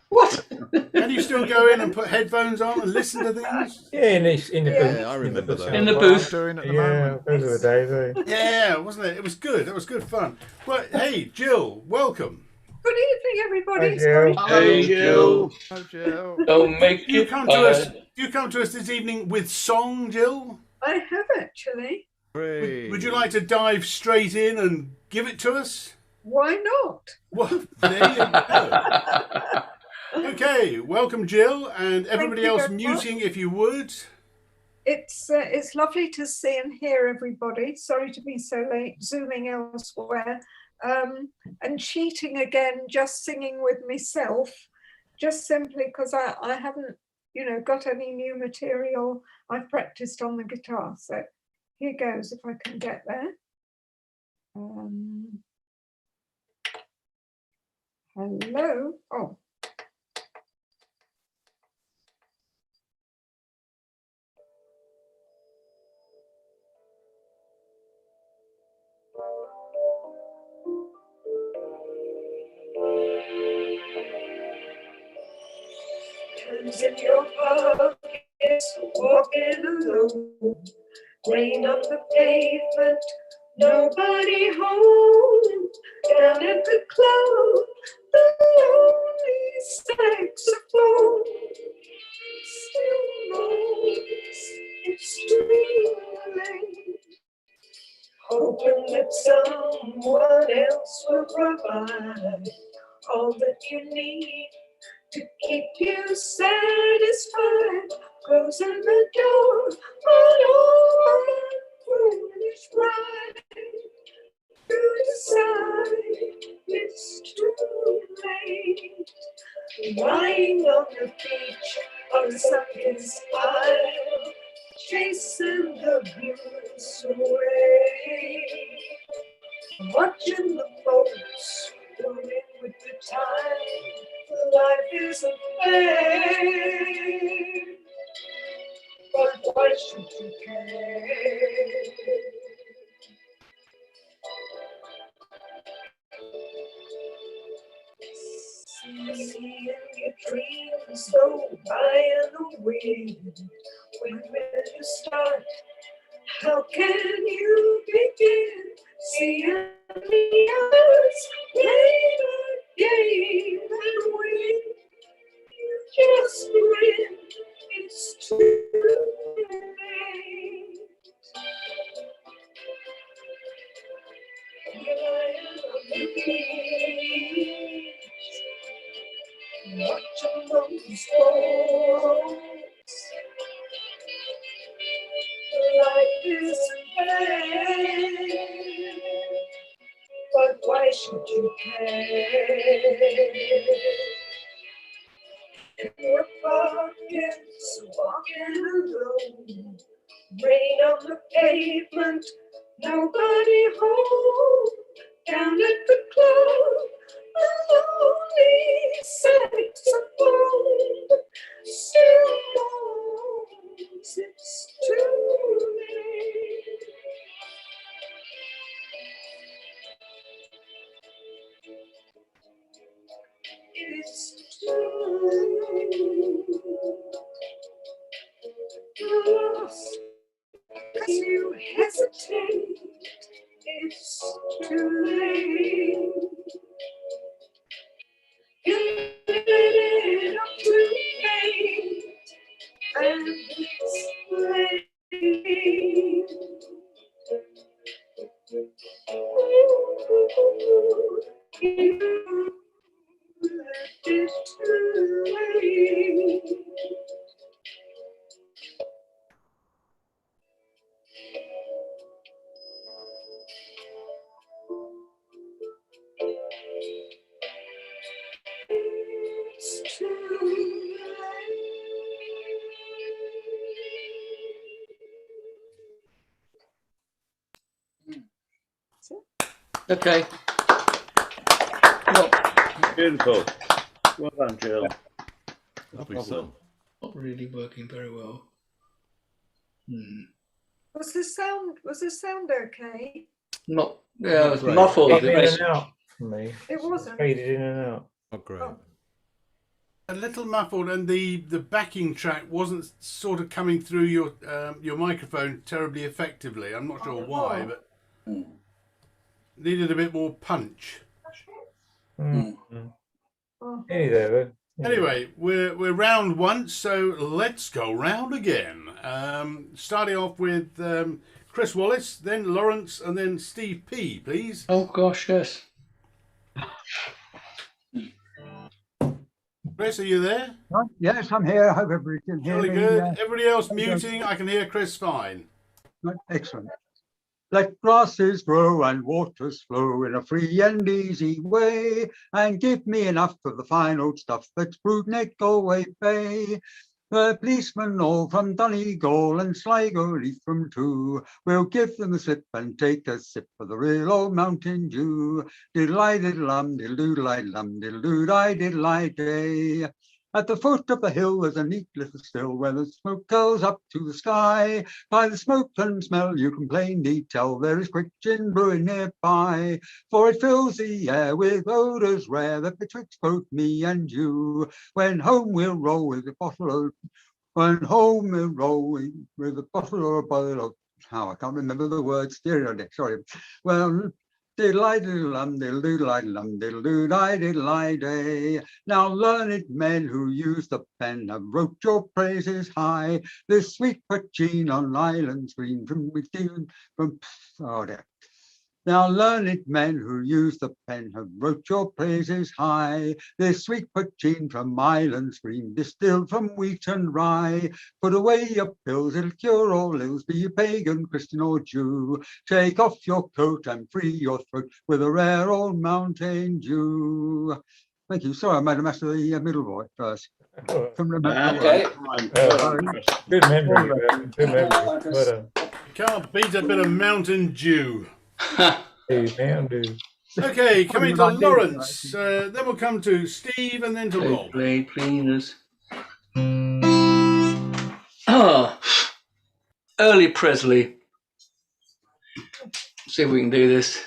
What? Can you still go in and put headphones on and listen to things? Yeah, in the booth. I remember that. In the booth. Yeah, those are the days. Yeah, wasn't it? It was good. That was good fun. Well, hey, Jill, welcome. Good evening, everybody. Hey, Jill. Hey, Jill. Oh, Jill. Don't make Do you come to us this evening with song, Jill? I have actually. Would you like to dive straight in and give it to us? Why not? Well, there you go. Okay, welcome, Jill, and everybody you else very muting if you would. It's lovely to see and hear everybody. Sorry to be so late, zooming elsewhere, and cheating again, just singing with myself, just simply because I haven't, got any new material. I've practiced on the guitar, so here goes if I can get there. Hello. Oh. Hands in your pockets, walking alone. Rain on the pavement, nobody home. Down at the club, the lonely saxophone still knows it's too late. Hoping that someone else will provide all that you need to keep you satisfied. Closing the door on all my foolish pride. You decide it's too late. Lying on the beach on a sunken spire, chasing the blues away. Watching the boats going with the tide. Life isn't fair, but why should you care? Seeing your dreams go by in the wind. When will you start? How can you begin? Seeing the others play the game and win. You just win. It's too late. Here I am on the beach, watching those boats. Life isn't fair, but why should you care? In your pockets, walking alone. Rain on the pavement, nobody home. Down at the club, a lonely saxophone still knows it's too late. it's true. Lost, 'cause you hesitate, it's too late. You it up to fate, and it's late. You left it too late. It's too Okay. Beautiful. Well done, Jill. Lovely song. Not really working very well. Was the sound okay? Not. Yeah, it was Great. muffled. Faded in and out for me. It wasn't. Faded in and out. Oh, great. A little muffled, and the backing track wasn't sort of coming through your microphone terribly effectively. I'm not sure why, but needed a bit more punch. Hey there. Anyway, we're round one, so let's go round again. Starting off with Chris Wallace, then Lawrence, and then Steve P, please. Oh gosh, yes. Chris, are you there? Yes, I'm here. I hope everybody can hear Really me. good. Everybody else muting. I can hear Chris fine. Excellent. Let grasses grow and waters flow in a free and easy way, and give me enough of the fine old stuff that's brewed near Galway Bay. The policemen all from Donegal and Sligo Leaf from too will give them the slip and take a sip of the real old Mountain Dew. Diddle-I diddle-um, diddle-doo-diddle-I-dum, diddle-doo-di-diddle-I-day. At the foot of the hill there's a neat little still where the smoke curls up to the sky. By the smoke and smell you can plainly tell there is quick gin brewing nearby. For it fills the air with odours rare that betwixt both me and you. When home we'll roll with a bottle of, with a bottle or a bottle of, I can't remember the words, sorry. Well, diddle-I-diddle-um, diddle-doo-diddle-I-dum, diddle-doo-di-diddle-I-day. Now learned men who use the pen have wrote your praises high. This sweet poteen on islands green from oh dear. Now learned men who use the pen have wrote your praises high. This sweet poteen from islands green, distilled from wheat and rye. Put away your pills, it'll cure all ills, be you pagan, Christian or Jew. Take off your coat and free your throat with a rare old Mountain Dew. Thank you. Sorry, I made a mess of the middle voice first. Couldn't remember. Okay. Good memory. Good memory. Well Can't beat a bit of Mountain Dew. Mountain Dew. Okay, coming to Lawrence. Then we'll come to Steve and then to Rob. Play cleaners. Ah, early Presley. See if we can do this.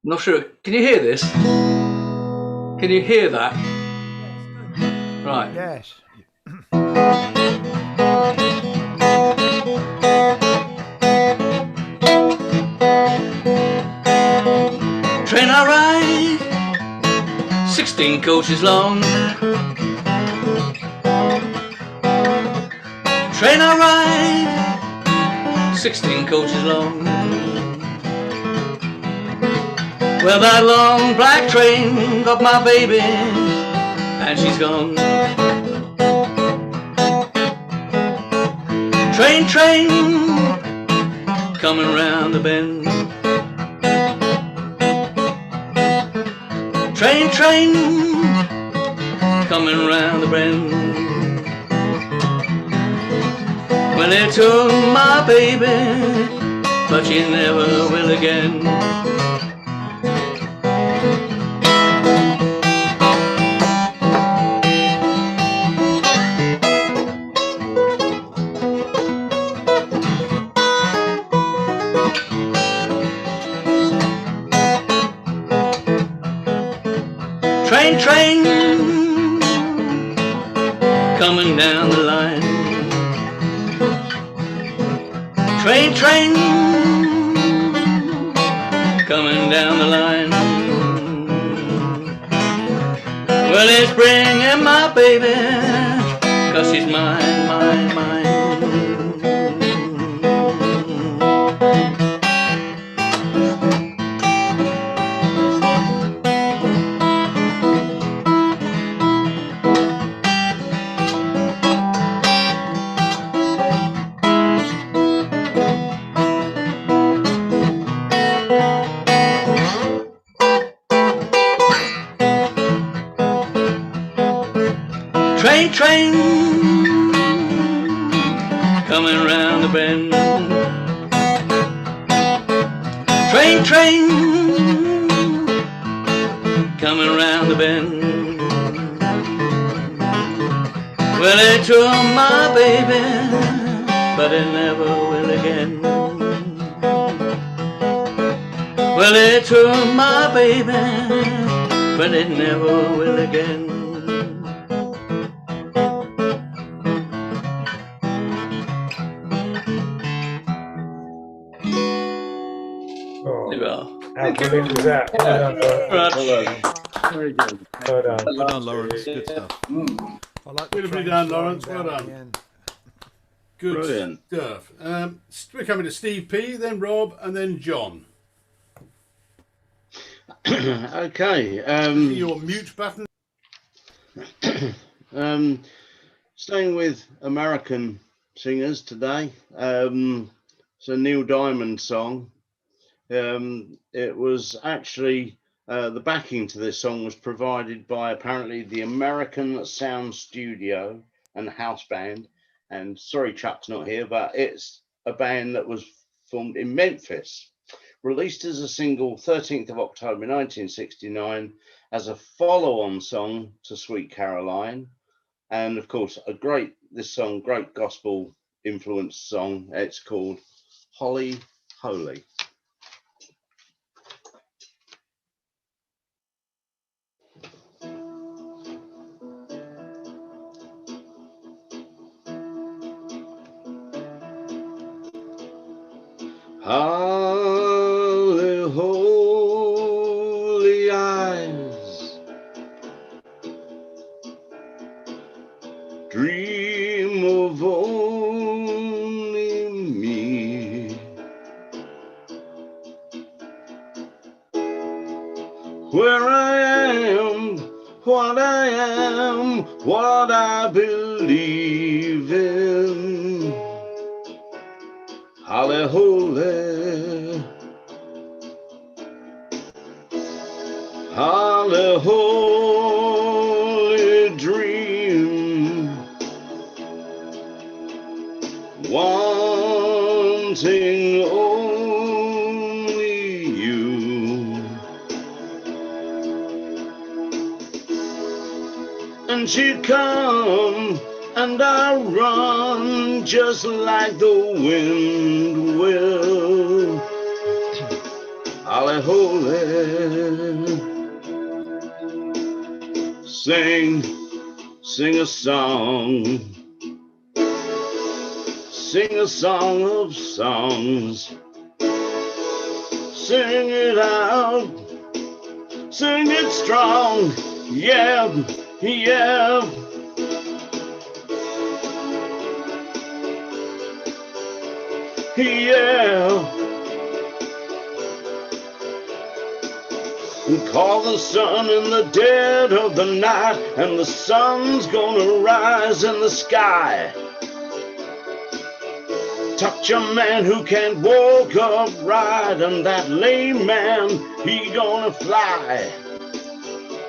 Not sure. Can you hear this? Can you hear that? Right. Yes. Train I ride, 16 coaches long. Train I ride, 16 coaches long. Well, that long black train got my baby, and she's gone. Train, train, coming round the bend. Train, train, coming round the bend. Well, it took my baby, but she never will again. Train Train, train, coming down the line. Train, train, coming down the line. Well, it's bringing my baby, 'cause she's mine, mine, mine. Train, train, coming round the bend. Train, train, coming round the bend. Well, it took my baby, but it never will again. Well, it took my baby, but it never will again. How brilliant was that? Well done, Lawrence. Very good. Well done. Well done, Lawrence. Good stuff. I like Beautifully done, Lawrence. Well done. Good Brilliant. stuff. We're coming to Steve P, then Rob, and then John. Okay. Your mute button. Staying with American singers today. It's a Neil Diamond song. It was actually the backing to this song was provided by apparently the American Sound Studio and House Band. And sorry, Chuck's not here, but it's a band that was formed in Memphis. Released as a single 13th of October 1969 as a follow-on song to Sweet Caroline. And of course, great gospel influenced song. It's called Holly Holy. Holly, holy eyes, dream of only me. Where I am, what I am, what I believe in. Holly, holy, holly, holy dream, wanting only you. And she'd come and I run just like the wind will. Holly, holy, sing a song, sing a song of songs, sing it out, sing it strong, yeah, yeah. Yeah, and call the sun in the dead of the night, and the sun's gonna rise in the sky. Touch a man who can't walk upright, and that lame man, he gonna fly.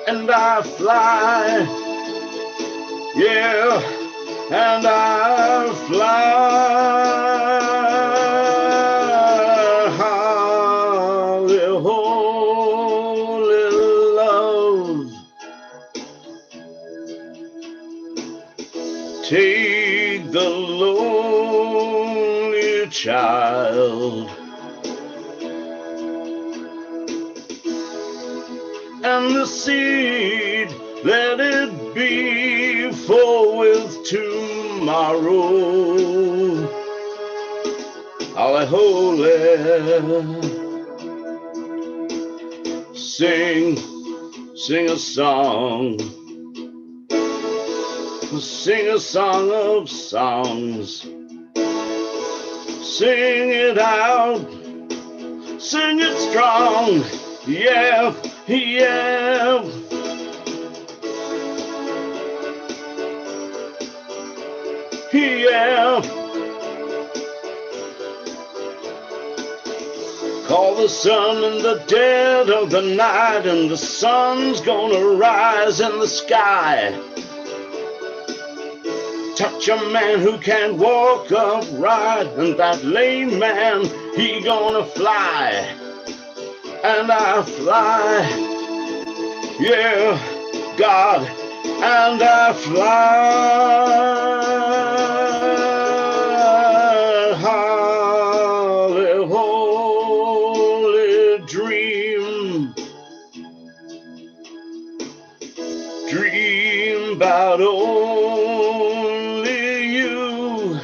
And I fly, yeah, and I fly. Take the lonely child and the seed, let it be for with tomorrow. Holly holy, sing a song. Sing a song of songs. Sing it out. Sing it strong. Yeah, yeah. Yeah. Call the sun in the dead of the night, and the sun's gonna rise in the sky. Touch a man who can't walk upright, and that lame man, he gonna fly. And I fly, yeah, God, and I fly. Holly, holy dream, dream about only you.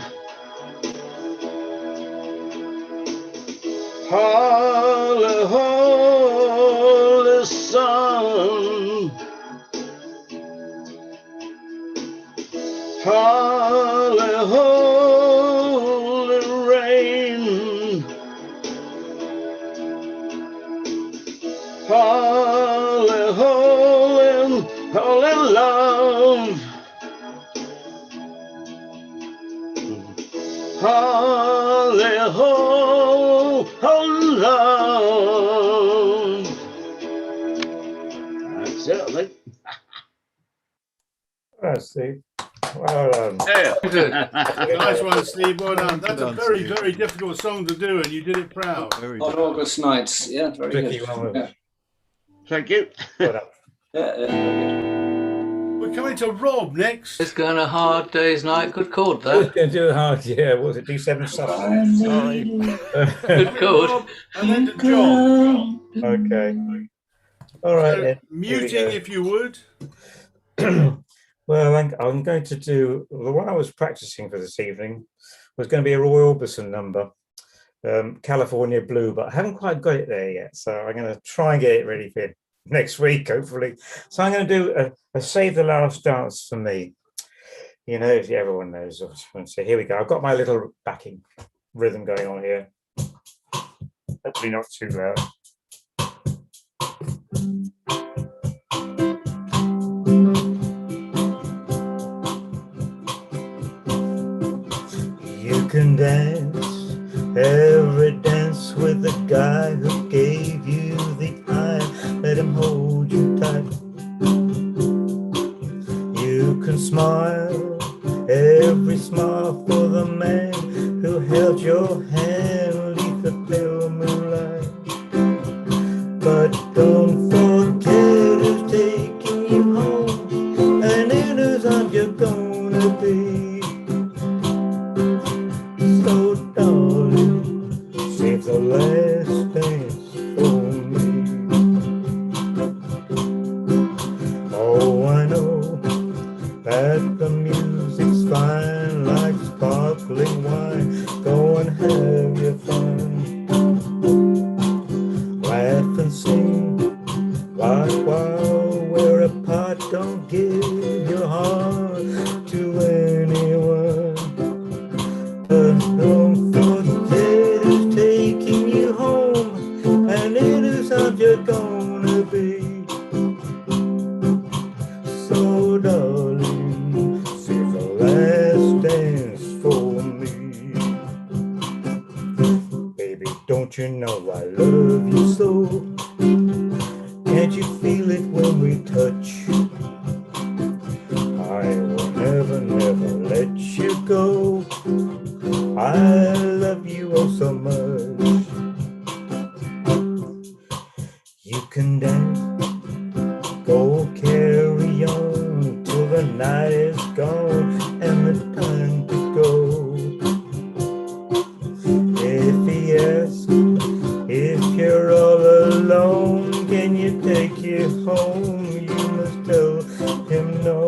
Holy, holy sun, holy, holy rain, holy, holy, holy love, holy, holy love. That's it, I think. That's Steve. Well done. Yeah. Nice one, Steve. Well done. That's a very, very difficult song to do, and you did it proud. On August nights. Yeah, very Tricky good. one. Yeah. Thank you. Well done. Yeah, very good. We're coming to Rob next. It's going a hard day's night. Good chord, I was that. going to do a hard, yeah, what was it, D7 Sussex? Sorry. Good chord. Rob, and then to John. Okay. All right So, then. Here we muting, go. if you would. Well, I'm going to do, the one I was practicing for this evening was going to be a Roy Orbison number, California Blue, but I haven't quite got it there yet. So I'm going to try and get it ready for next week, hopefully. So I'm going to do a Save the Last Dance for Me. You know, everyone knows. So here we go. I've got my little backing rhythm going on here. Hopefully not too loud. You can dance every dance with the guy who gave you the eye. Let him hold you tight. You can smile every smile for the man who held your hand beneath the pale moonlight. But don't forget who's taking you home, and in whose arms you're gonna be. So darling, save the last dance for me. Oh, I know that the music's fine, like sparkling wine. Go and have your fun. Laugh and sing, like while we're apart. Don't give your heart to anyone. But don't forget who's taking you home, and in whose arms you're gonna be. So darling, save the last dance for me. Baby, don't you know I love you so? Can't you feel it when we touch? I will never, never let you go. I love you oh so much. You can dance, go carry on till the night is gone and the time to go. If he asks if you're all alone, can you take you home, you must tell him no.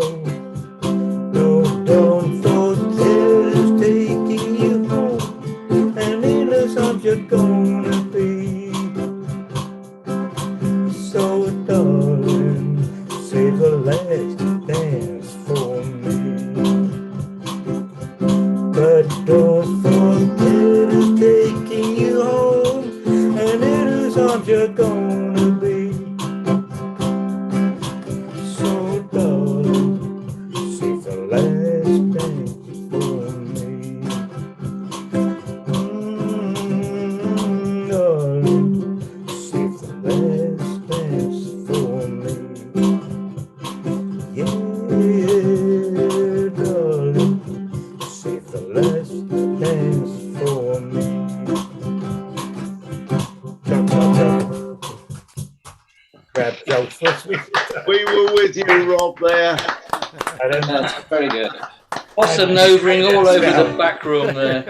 No, don't, for Teddy's taking you home, and in his arms you're gonna be. So darling, save the last dance for me. But don't forget it's taking you home, and in his arms you're gonna be. So darling, save the last dance for me. Darling, save the last dance for me. Yeah, darling, save the last dance for me. Chop, chop, chop. Grab jokes this week. We were with you, Rob, there. That's very good. Bossa-novering all over the back room there.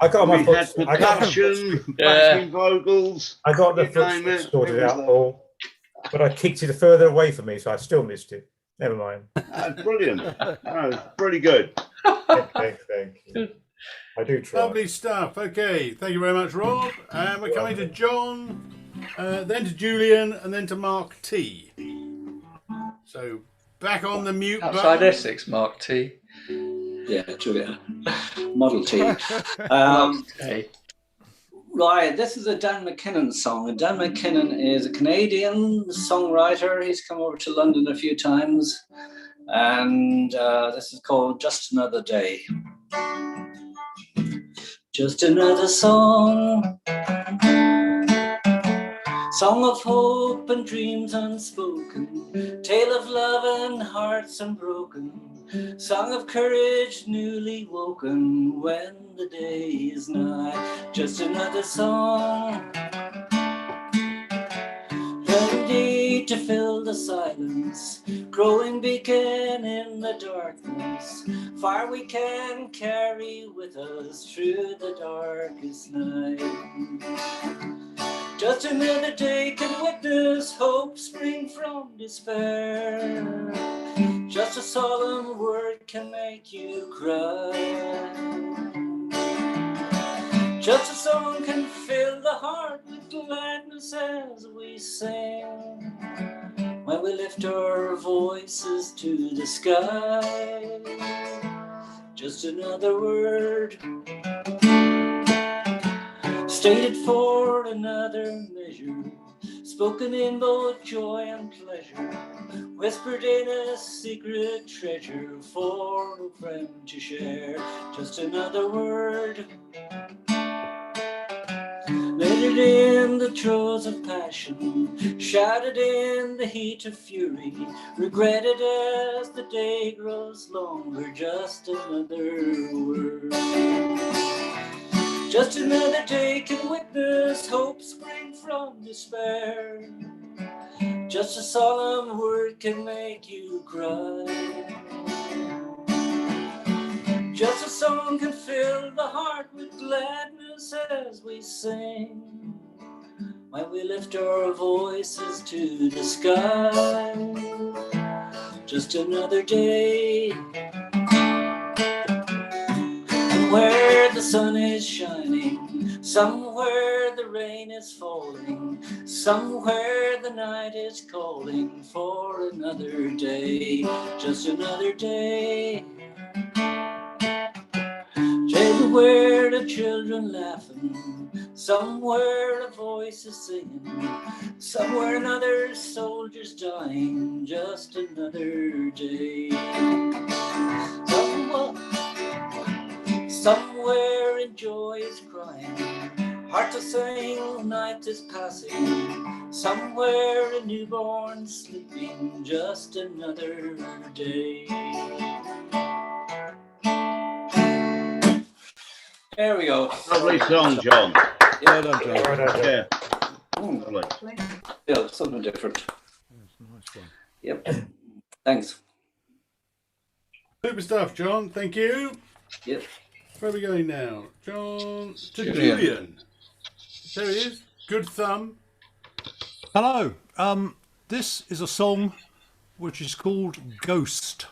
I got my We foot. had I got, percussion, Yeah. backing vocals. I got the You name foot it, sorted it was out, there. Paul, but I kicked it further away from me, so I still missed it. Never mind. Brilliant. No, pretty good. Thank you. I do try. Lovely stuff. Okay, thank you very much, Rob. And we're coming to John, then to Julian, and then to Mark T. So back on the mute Outside button. Essex, Mark T. Yeah, Julia. Model T. Hey. Right, this is a Dan McKinnon song. And Dan McKinnon is a Canadian songwriter. He's come over to London a few times. And this is called Just Another Day. Just another song. Song of hope and dreams unspoken. Tale of love and hearts unbroken. Song of courage newly woken when the day is nigh. Just another song. Ready to fill the silence. Growing beacon in the darkness. Fire we can carry with us through the darkest night. Just another day can witness hope spring from despair. Just a solemn word can make you cry. Just a song can fill the heart with gladness as we sing. When we lift our voices to the sky. Just another word. Stated for another measure, spoken in both joy and pleasure, whispered in a secret treasure for a friend to share. Just another word, littered in the throes of passion, shouted in the heat of fury, regretted as the day grows longer. Just another word. Just another day can witness hope spring from despair. Just a solemn word can make you cry. Just a song can fill the heart with gladness as we sing. When we lift our voices to the sky. Just another day. Where the sun is shining, somewhere the rain is falling, somewhere the night is calling for another day, just another day. Everywhere the children laughing, somewhere a voice is singing, somewhere another soldier's dying, just another day. Somewhere in joy is crying, heart to sing, night is passing. Somewhere a newborn sleeping, just another day. There we go. Lovely song, John. Yeah, Well done, John. Yeah. Lovely. Yeah, something different. Yep. Thanks. Super stuff, John. Thank you. Yep. Where are we going now? John to Julian. Julian. There he is. Good thumb. Hello. This is a song which is called Ghost.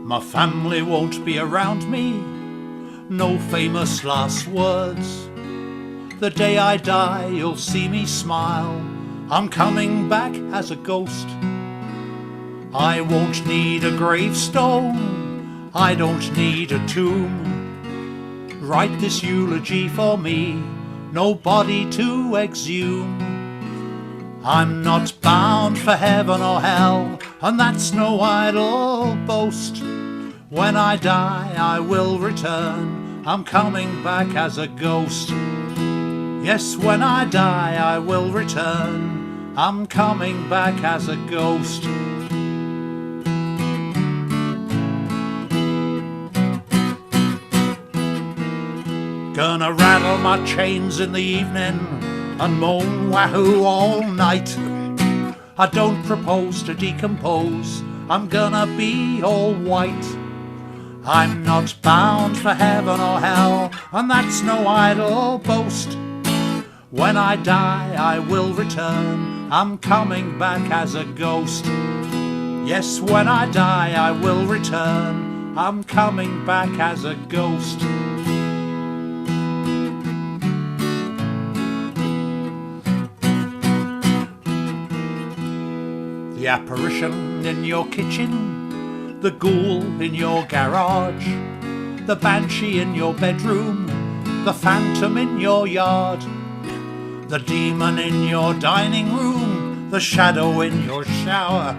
My family won't be around me, no famous last words. The day I die, you'll see me smile. I'm coming back as a ghost. I won't need a gravestone, I don't need a tomb. Write this eulogy for me, nobody to exhume. I'm not bound for heaven or hell, and that's no idle boast. When I die, I will return, I'm coming back as a ghost. Yes, when I die, I will return, I'm coming back as a ghost. Gonna rattle my chains in the evening and moan wahoo all night. I don't propose to decompose, I'm gonna be all white. I'm not bound for heaven or hell, and that's no idle boast. When I die, I will return, I'm coming back as a ghost. Yes, when I die, I will return, I'm coming back as a ghost. The apparition in your kitchen, the ghoul in your garage, the banshee in your bedroom, the phantom in your yard, the demon in your dining room, the shadow in your shower,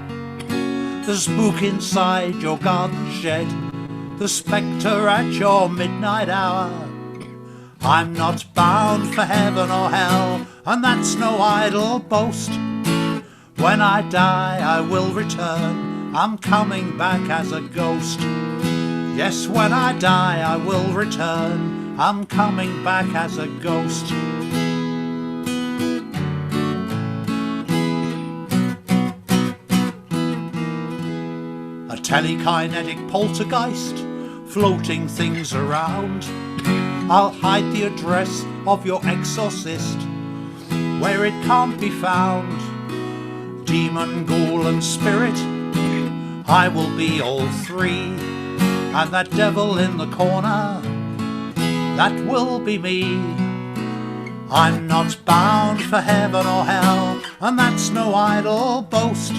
the spook inside your garden shed, the spectre at your midnight hour. I'm not bound for heaven or hell, and that's no idle boast. When I die, I will return, I'm coming back as a ghost. Yes, when I die, I will return, I'm coming back as a ghost. A telekinetic poltergeist, floating things around. I'll hide the address of your exorcist, where it can't be found. Demon, ghoul and spirit, I will be all three. And that devil in the corner, that will be me. I'm not bound for heaven or hell, and that's no idle boast.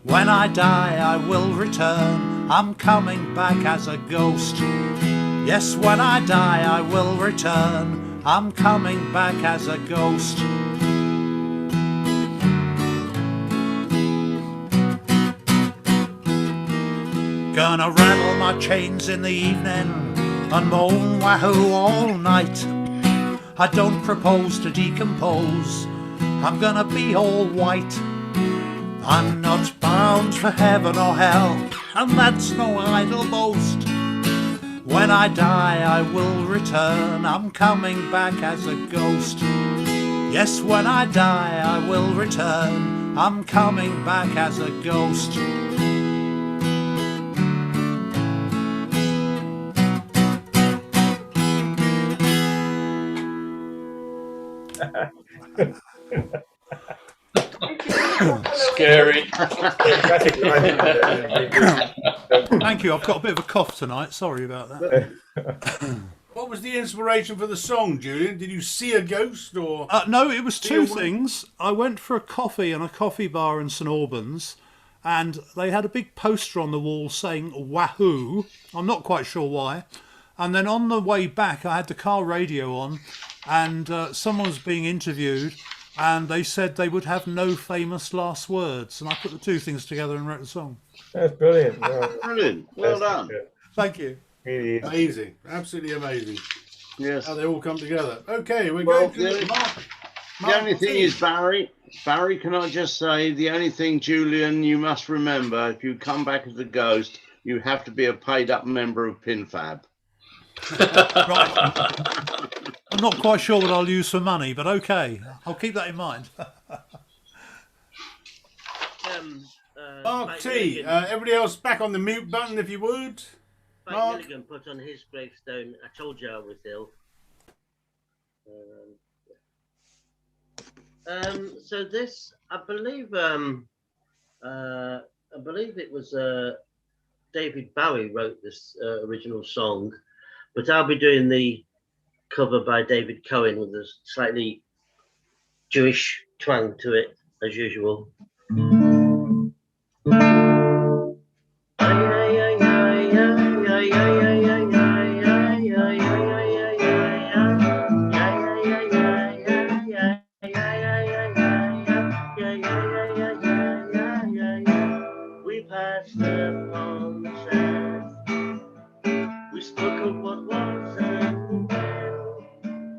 When I die, I will return, I'm coming back as a ghost. Yes, when I die, I will return, I'm coming back as a ghost. Gonna rattle my chains in the evening and moan wahoo all night. I don't propose to decompose, I'm gonna be all white. I'm not bound for heaven or hell, and that's no idle boast. When I die, I will return, I'm coming back as a ghost. Yes, when I die, I will return, I'm coming back as a ghost. Scary. Thank you. I've got a bit of a cough tonight. Sorry about that. What was the inspiration for the song, Julian? Did you see a ghost or? No, it was two things. I went for a coffee in a coffee bar in St Albans, and they had a big poster on the wall saying "Wahoo." I'm not quite sure why. And then on the way back, I had the car radio on, and someone was being interviewed. And they said they would have no famous last words. And I put the two things together and wrote the song. That's brilliant. Brilliant. Well done. Thank you. Amazing. Absolutely amazing. Yes. How they all come together. Okay, we're going to Mark. The only thing is, Barry, can I just say, the only thing, Julian, you must remember, if you come back as a ghost, you have to be a paid-up member of PinFab. Right. I'm not quite sure what I'll use for money, but okay, I'll keep that in mind. Mark T. Everybody else back on the mute button, if you would. Frank Mark. Milligan put on his gravestone, "I told you I was ill." So this, I believe it was David Bowie wrote this original song, but I'll be doing the cover by David Cohen with a slightly Jewish twang to it, as usual. We passed upon the sand. We spoke of what was and when,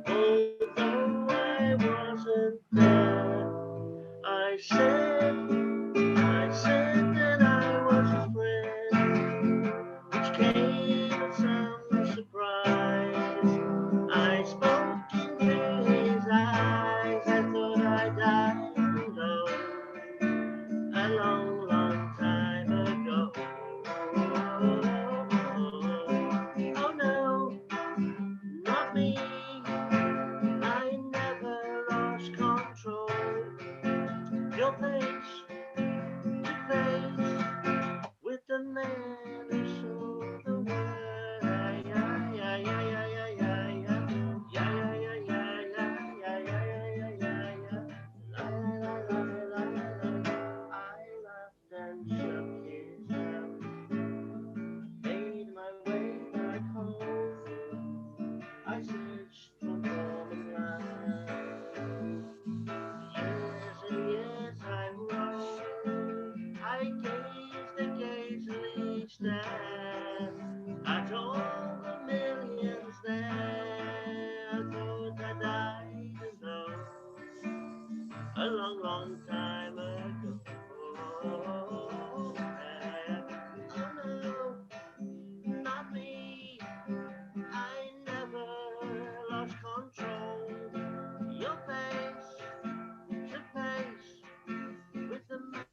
although I wasn't there. I said that I was his friend, which came as some surprise. I spoke into his eyes. I thought I died alone a long, long time ago. Oh no, not me. I never lost control. Your face to face with the man who sold the world. I laughed and shook his hand, made my way back home. I searched for common land. Years and years I roamed. I gazed and gazed at each stand. At all the millions there. I thought I died alone a long, long time ago. Oh no, not me. I never lost control. Your face to face with the man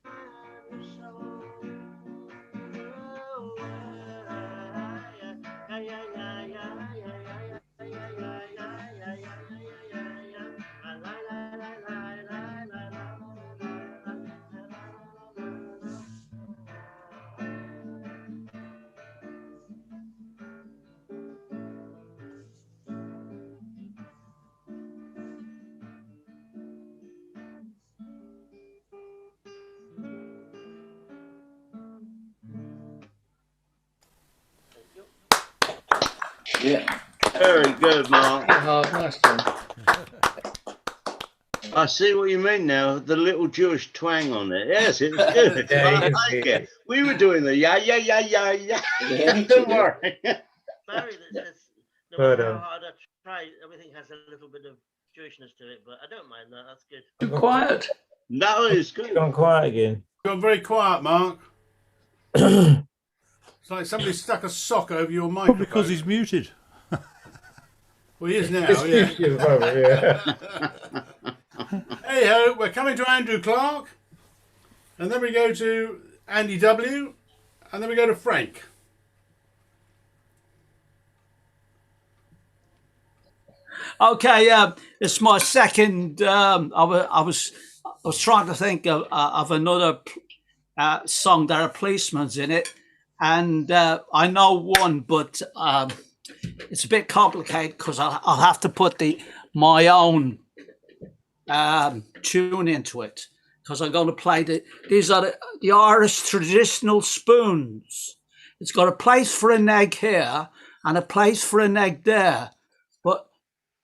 who sold the world. Yeah. Very good, Mark. Nice one. I see what you mean now. The little Jewish twang on it. Yes, it's good. Yeah, I you can like see it. We were doing the yeah. Don't worry. Barry that says, no But, matter how hard I try, everything has a little bit of Jewishness to it, but I don't mind that. That's good. Too quiet. No, it's good. Gone quiet again. Gone very quiet, Mark. It's like somebody stuck a sock over your microphone. Probably because he's muted. Well, he is now, It's yeah. usually the moment, yeah. Hey ho, we're coming to Andrew Clark, and then we go to Andy W, and then we go to Frank. Okay, it's my second. I was trying to think of another song that a policeman's in it, and I know one, but it's a bit complicated because I'll have to put my own tune into it because I'm going to play these are the Irish traditional spoons. It's got a place for an egg here and a place for an egg there, but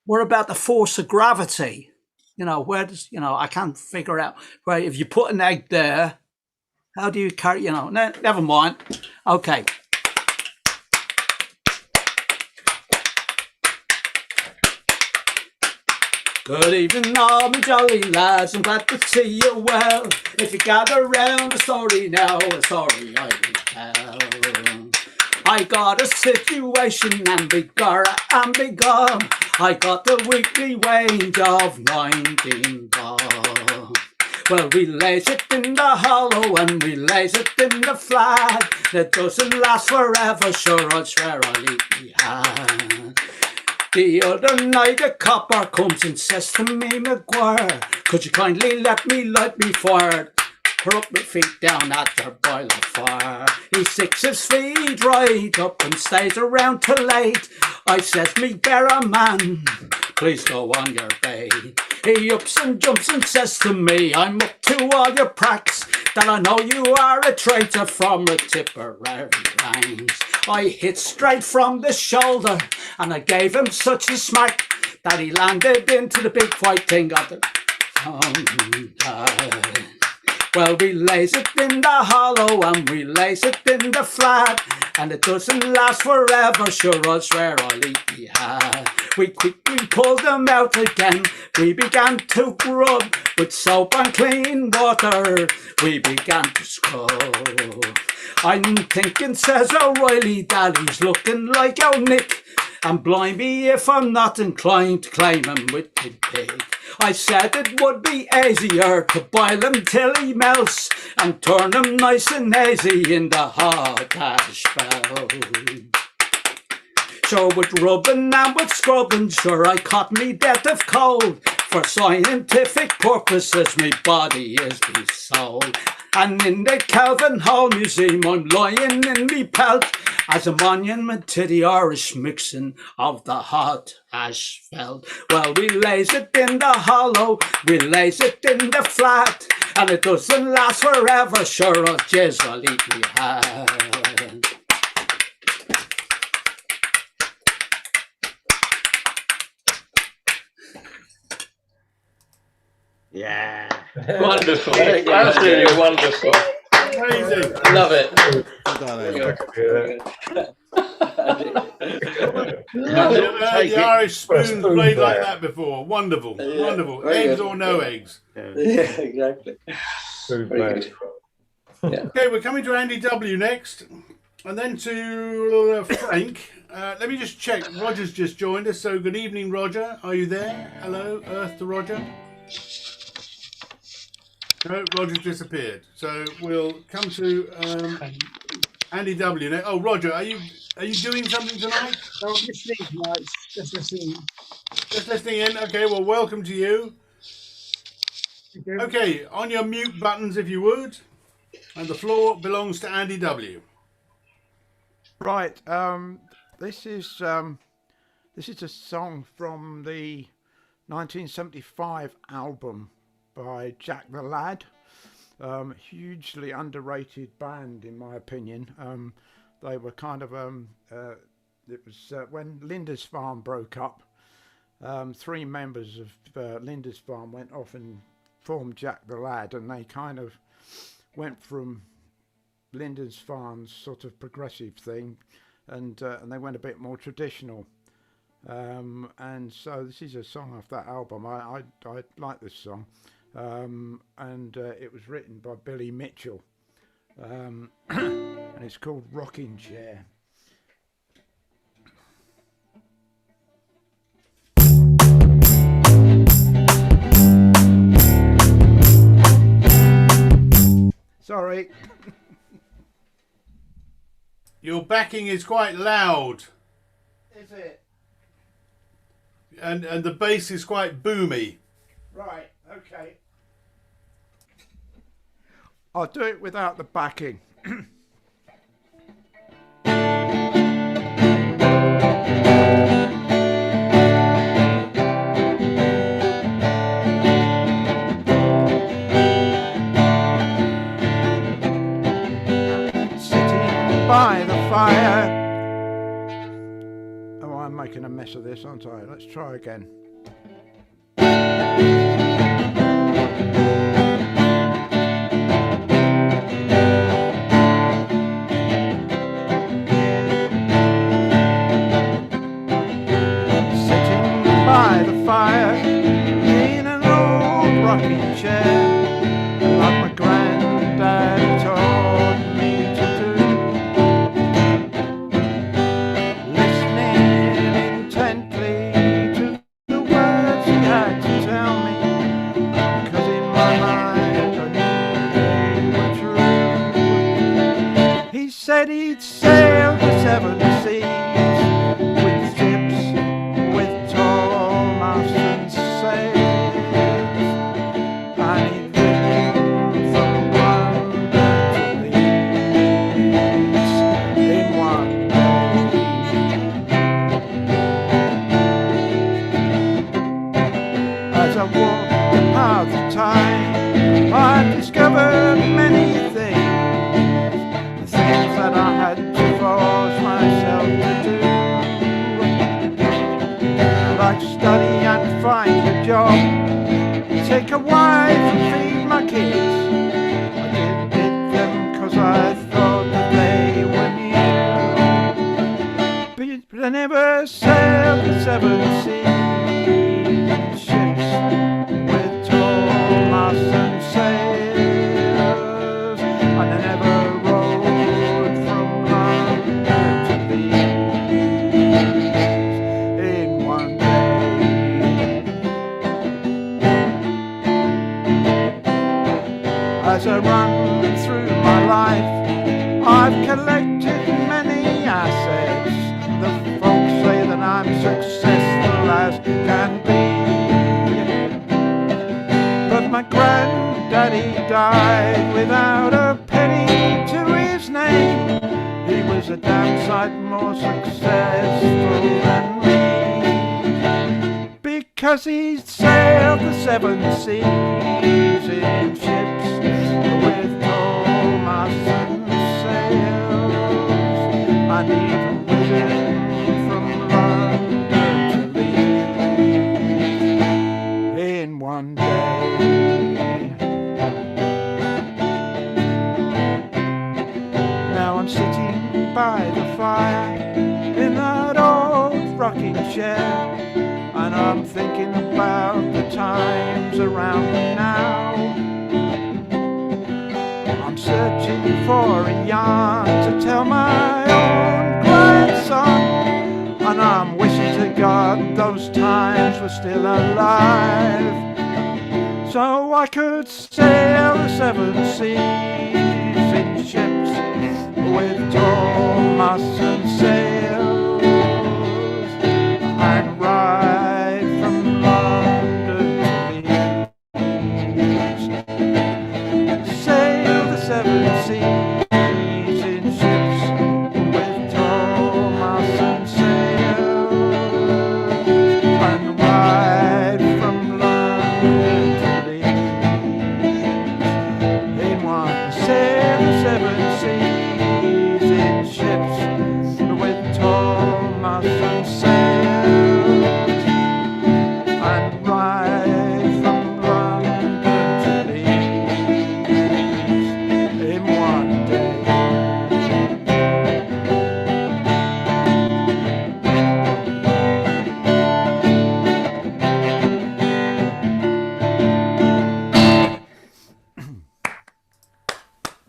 what about the force of gravity? You know, where does, I can't figure out where, if you put an egg there, how do you carry, never mind. Okay. Good evening, all my jolly lads. I'm glad to see you well. If you gather round the story now, a story I will tell. I got a situation and begorra and begone. I got the weekly wage of 19 bob. Well, we lays it in the hollow and we lays it in the flat. It doesn't last forever, sure, I'll swear I'll eat me hand. The other night a copper comes and says to me, McGuire, could you kindly let me light me fire? Put up my feet down at the boiler fire. He sticks his feet right up and stays around till late. I says, me better man, please go on your way. He ups and jumps and says to me, I'm up to all your pracks, that I know you are a traitor from a Tipperary lines. I hit straight from the shoulder and I gave him such a smack that he landed into the big white thing of the Well, we lays it in the hollow and we lays it in the flat, and it doesn't last forever, sure, I'll swear I'll eat the hat. We quickly pulled them out again. We began to rub with soap and clean water. We began to scrub. I'm thinking, says O'Reilly, that he's looking like old Nick, and blimey if I'm not inclined to claim him with the pig. I said it would be easier to boil him till he melts and turn him nice and easy in the hot ash bell. Sure, with rubbing and with scrubbing, sure, I caught me death of cold. For scientific purposes, my body is me soul. And in the Calvin Hall Museum, I'm lying in me pelt as a monument to the Irish mixing of the hot asphalt. Well, we lays it in the hollow, we lays it in the flat, and it doesn't last forever, sure, I'll jizz, I'll eat me hand. Yeah. Wonderful. Absolutely wonderful. Amazing. Love it. The Irish spoon played like that before. Wonderful. Wonderful. Eggs or no eggs. Yeah, exactly. Very good. Yeah. Okay, we're coming to Andy W next, and then to Frank. Let me just check. Roger's just joined us, so good evening, Roger. Are you there? Hello, Earth to Roger. No, Roger's disappeared. So we'll come to Andy W next. Oh, Roger, are you doing something tonight? Oh, listening tonight. Just listening. Just listening in. Okay, well, welcome to you. Okay, on your mute buttons, if you would. And the floor belongs to Andy W. Right. This is a song from the 1975 album by Jack the Lad. Hugely underrated band, in my opinion. They were kind of it was when Lindisfarne broke up. 3 members of Lindisfarne went off and formed Jack the Lad, and they kind of went from Lindisfarne's sort of progressive thing, and they went a bit more traditional. And so this is a song off that album. I like this song, and it was written by Billy Mitchell, and it's called Rocking Chair. Sorry. Your backing is quite loud. Is it? And the bass is quite boomy. Right, okay. I'll do it without the backing. By the fire. Oh, I'm making a mess of this, aren't I? Let's try again. Sitting by the fire in an old rocking chair, like my granddad taught me to do. Intently to the words he had to tell me, 'cause in my said he'd sail the seven seas with ships with tall masts and sails, and he'd ridden from London to Leeds in one day. As I walked the path of time, I discovered many things that I had to force myself to do, like study and find a job, take a wife and feed my kids. I did them 'cause I thought that they were new, but I never sailed the seven seas, ships with tall masts and sails, and I never as I run through my life, I've collected many assets. The folks say that I'm successful as can be, but my granddaddy died without a penny to his name. He was a damn sight more successful than me, because he sailed the seven seas in ships with tall masts and sails, and even ridden from London to Leeds in one day. Now I'm sitting by the fire in that old rocking chair, and I'm thinking about the times around me now. I'm searching for a yarn to tell my own grandson, and I'm wishing to God those times were still alive, so I could sail the seven seas in ships with tall masts and sails, and ride from London to Leeds, sail the seven seas in ships with tall masts and sails, and ride from London to Leeds in one. Sail the seven seas in ships with tall masts and sails, and ride from London to Leeds in one day.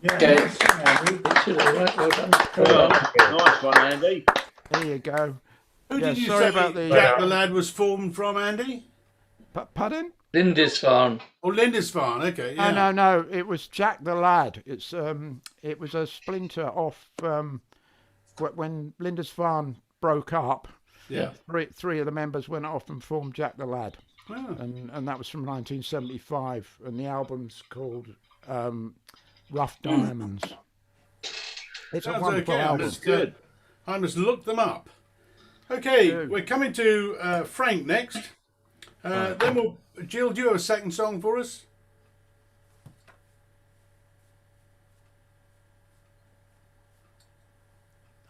Yeah, Okay. nice, Andy. Well done. Nice one, Andy. There you go. Who Yeah, did you sorry say about the Jack the Lad was formed from, Andy? pardon? Lindisfarne. Oh, Lindisfarne. Okay, yeah. No. It was Jack the Lad. It was a splinter off when Lindisfarne broke up. Yeah. Three of the members went off and formed Jack the Lad, Oh. and that was from 1975, and the album's called Rough Diamonds. It's a Sounds wonderful okay. album. Good. I must look them up. Okay, Good. we're coming to Frank next. Then we'll. Jill, do you have a second song for us?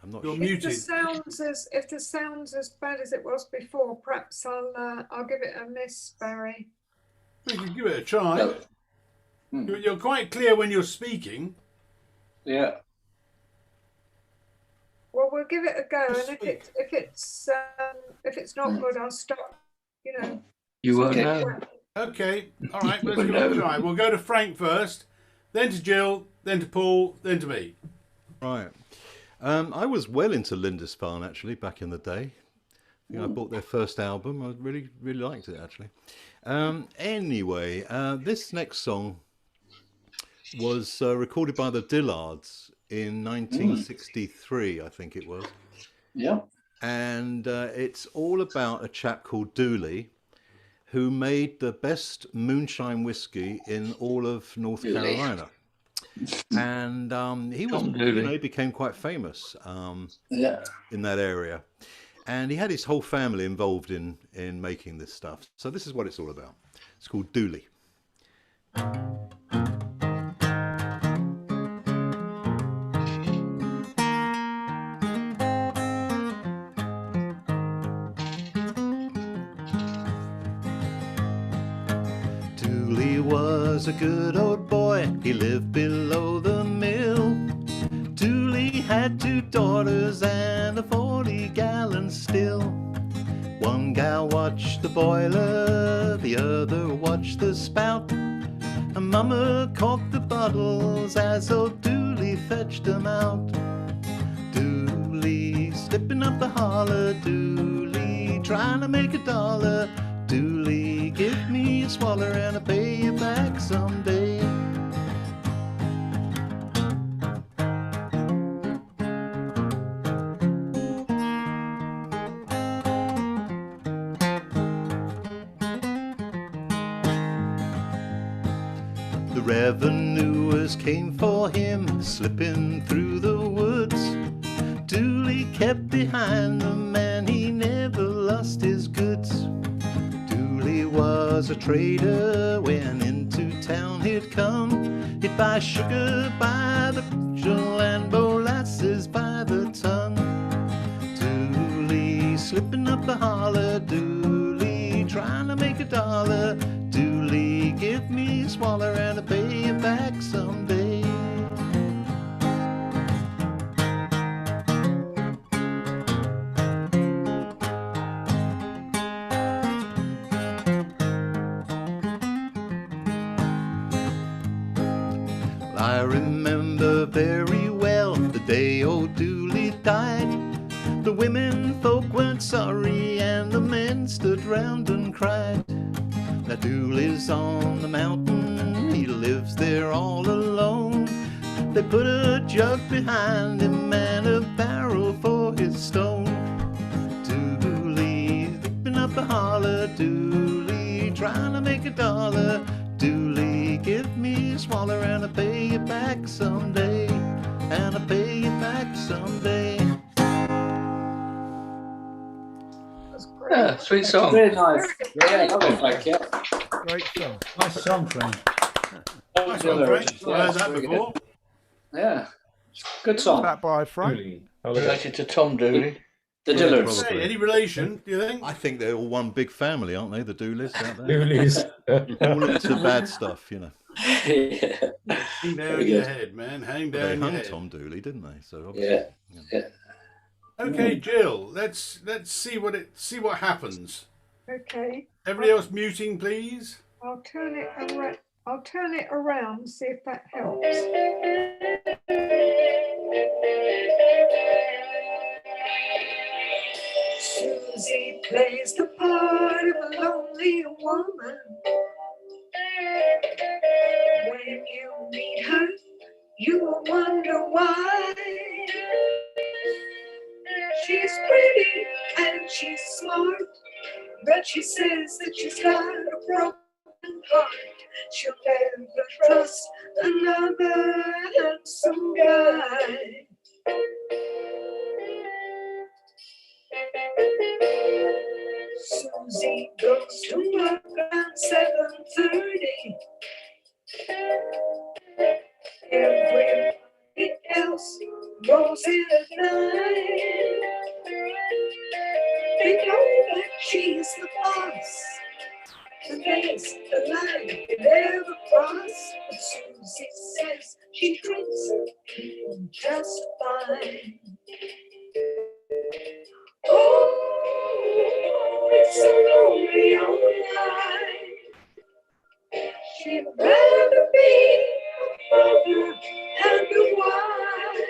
I'm not You're sure. If muted. the sound's as bad as it was before, perhaps I'll give it a miss, Barry. We can give it a try. You're quite clear when you're speaking. Yeah. Well, we'll give it a go, and if it's not good, I'll stop. You know. You won't Okay. know. Okay, all right, let's Well, give it a no. try. We'll go to Frank first, then to Jill, then to Paul, then to me. Right. I was well into Lindisfarne actually back in the day. I think I bought their first album. I really, really liked it actually. Anyway, this next song was recorded by the Dillards in 1963, I think it was. Yeah. And it's all about a chap called Dooley, who made the best moonshine whiskey in all of North Dooley. Carolina. And he was, Tom you Dooley. know, he became quite famous Yeah. in that area. And he had his whole family involved in making this stuff. So this is what it's all about. It's called Dooley. Dooley was a good old boy. He lived below the mill. Dooley had 2 daughters and a 40-gallon still. One gal watched the boiler, the other watched the spout. And Mama corked the bottles as old Dooley fetched them out. Dooley slipping up the holler, Dooley trying to make $1. Dooley, give me a swaller and I'll pay you back someday. The revenuers came for him, slipping through the woods. Dooley kept behind them and he never lost his goods. Dooley was a trader, when into town he'd come. He'd buy sugar by the bushel and molasses by the ton. Dooley slipping up the holler, Dooley trying to make $1. Dooley, give me a swaller and I'll pay you back someday. I remember very well the day old Dooley died. The women folk weren't sorry and the men stood round and cried. Now Dooley's on the mountain, he lives there all alone. They put a jug behind him and a barrel for his stone. Dooley ripping up the holler, Dooley trying to make $1. Dooley, give me a swaller and I'll pay you back someday. And I'll pay you back someday. Yeah, sweet song. Very nice. Yeah, lovely, thank you. Great song. Nice song, Frank. Nice one, Frank. I've heard that before. Yeah, good song. That by Frank. Related to Tom Dooley. The Dillards. Hey, any relation, do you think? I think they're all one big family, aren't they? The Dooleys, aren't they? Dooley's. All into bad stuff, you know. Hang down your head, man. Hang But down they your hung head. Tom Dooley, didn't they? So Yeah. obviously, Okay, Jill. Let's see what happens. Okay. Everybody else muting, please. I'll turn it around. I'll turn it around, see if that helps. Susie plays the part of a lonely woman. When you meet her, you will wonder why. She's pretty and she's smart, but she says that she's got a broken heart. She'll never trust another handsome guy. Susie goes to work around 7:30. Everybody else goes in at 9. They know that she's the boss. And there's the line they never cross. But Susie says she drinks just fine. Oh, it's so lonely online. She'd rather be a mother and a wife.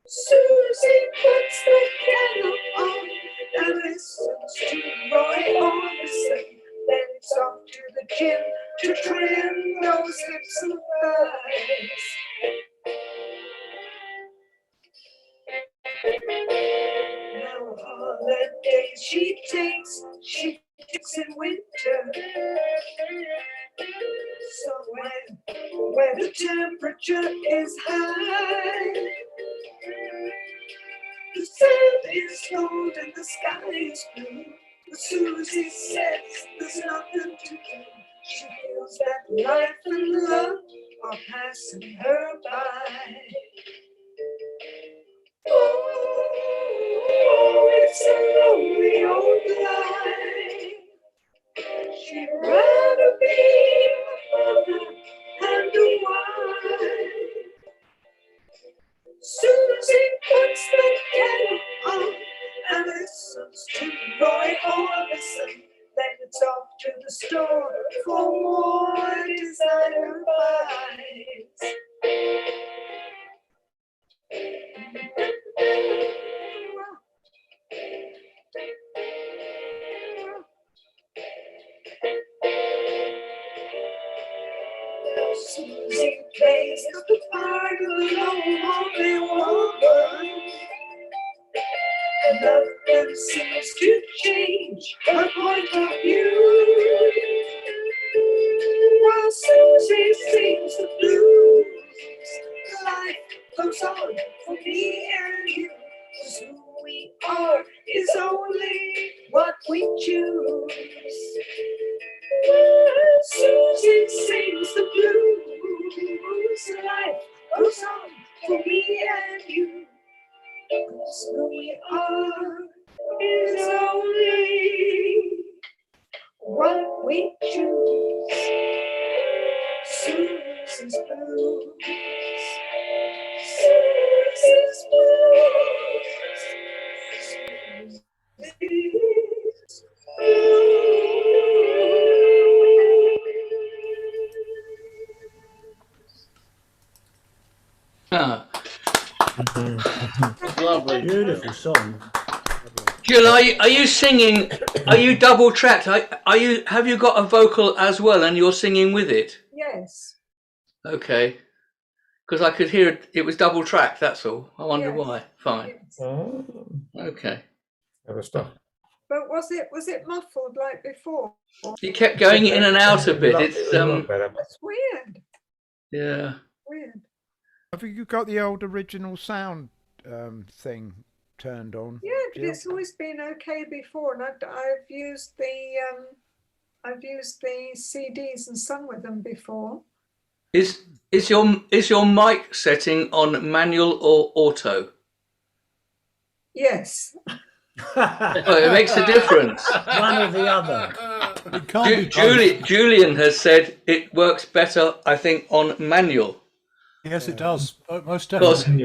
Susie puts the piano on and listens to Roy Orbison. Then it's off to the gym to trim those hips and thighs. the days she takes in winter. Somewhere where the temperature is high. The sand is cold and the sky is blue. But Susie says there's nothing to do. She feels that life and love are passing her by. Oh, it's a lonely old life. She'd rather be a mother and a wife. Susie puts the kettle on and listens to Roy Orbison. Then it's off to the store for more designer buys. Susie plays the part of a lonely woman. Nothing seems to change her point of view. While Susie sings the blues, life goes on for me and you. 'Cause who we are is only what we choose. While Susie sings the blues, life goes on for me and you. 'Cause who we are is only what we choose. Susie's blues. Susie's blues. Susie's Ah. Lovely. Beautiful song. Jill, are you singing? Are you double tracked? Have you got a vocal as well, and you're singing with it? Yes. Okay, because I could hear it was double tracked. That's all. I wonder why. Fine. Oh, Okay. other stuff. But was it muffled like before? You kept going in and out a bit. It's That's weird. yeah. Weird. Have you got the old original sound thing turned on? Yeah, but Jill? it's always been okay before, and I've used the CDs and sung with them before. Is your mic setting on manual or auto? Yes. Oh, it makes a difference. One or the other. It can't be Julian has said it works better, I think, on manual. Yes, it does. Most Because definitely.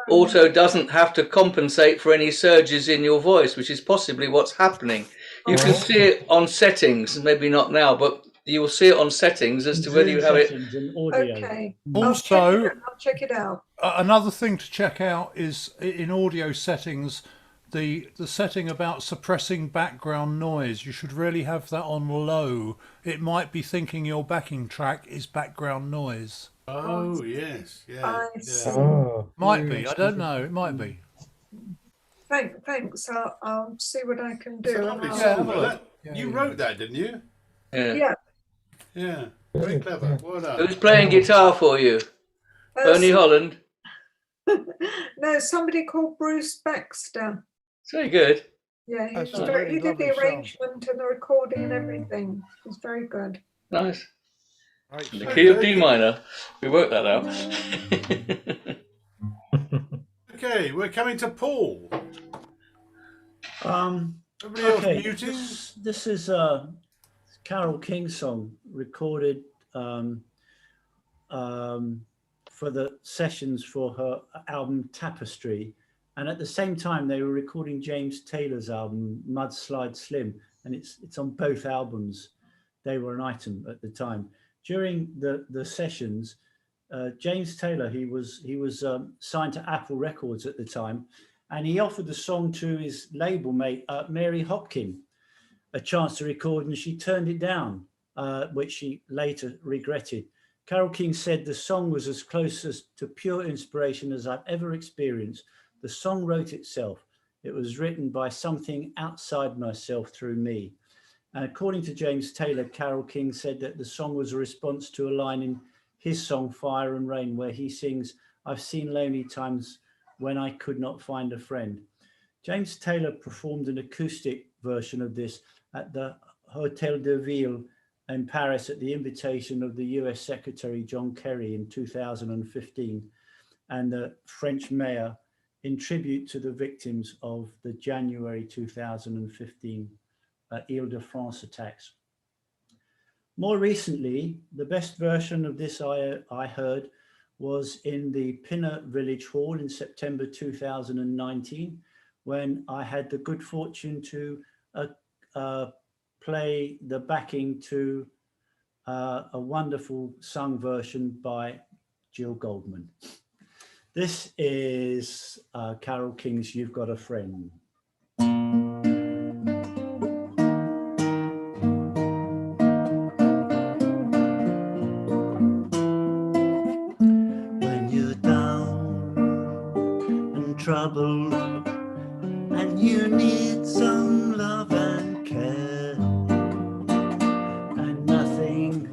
auto doesn't have to compensate for any surges in your voice, which is possibly what's happening. You can see it on settings, maybe not now, but you will see it on settings as to whether you have it. Okay. Also, I'll check it out. Another thing to check out is in audio settings, the setting about suppressing background noise. You should really have that on low. It might be thinking your backing track is background noise. Oh, yes. Yeah. Might be. I don't know. It might be. Thanks. I'll see what I can do. It's a lovely and song, I'll- that. You wrote that, didn't you? Yeah. Yeah. Very clever. Well done. Who's playing guitar for you? Bernie Holland. No, somebody called Bruce Baxter. It's very good. Yeah, That's he a really did the lovely song. arrangement and the recording and everything. It's very good. Nice. The key of D minor. We worked that out. Okay, we're coming to Paul. Everybody else Okay, muting? this is a Carole King song recorded for the sessions for her album Tapestry, and at the same time they were recording James Taylor's album Mudslide Slim, and it's on both albums. They were an item at the time. During the sessions, James Taylor, he was signed to Apple Records at the time, and he offered the song to his label mate Mary Hopkin a chance to record, and she turned it down, which she later regretted. Carole King said the song was as close as to pure inspiration as I've ever experienced. The song wrote itself. It was written by something outside myself through me. And according to James Taylor, Carole King said that the song was a response to a line in his song Fire and Rain, where he sings, "I've seen lonely times when I could not find a friend." James Taylor performed an acoustic version of this at the Hotel de Ville in Paris at the invitation of the US Secretary John Kerry in 2015 and the French mayor in tribute to the victims of the January 2015 Ile-de-France attacks. More recently, the best version of this I heard was in the Pinner Village Hall in September 2019, when I had the good fortune to play the backing to a wonderful sung version by Jill Goldman. This is Carole King's "You've Got a Friend." When you're down and troubled and you need some love and care, and nothing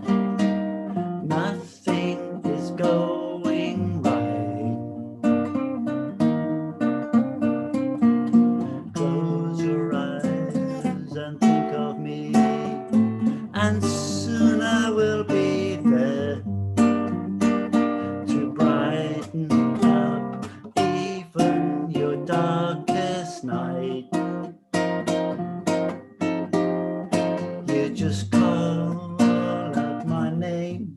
is going right, close your eyes and think of me, and soon I will be there to brighten up even your darkest night. You just call out my name,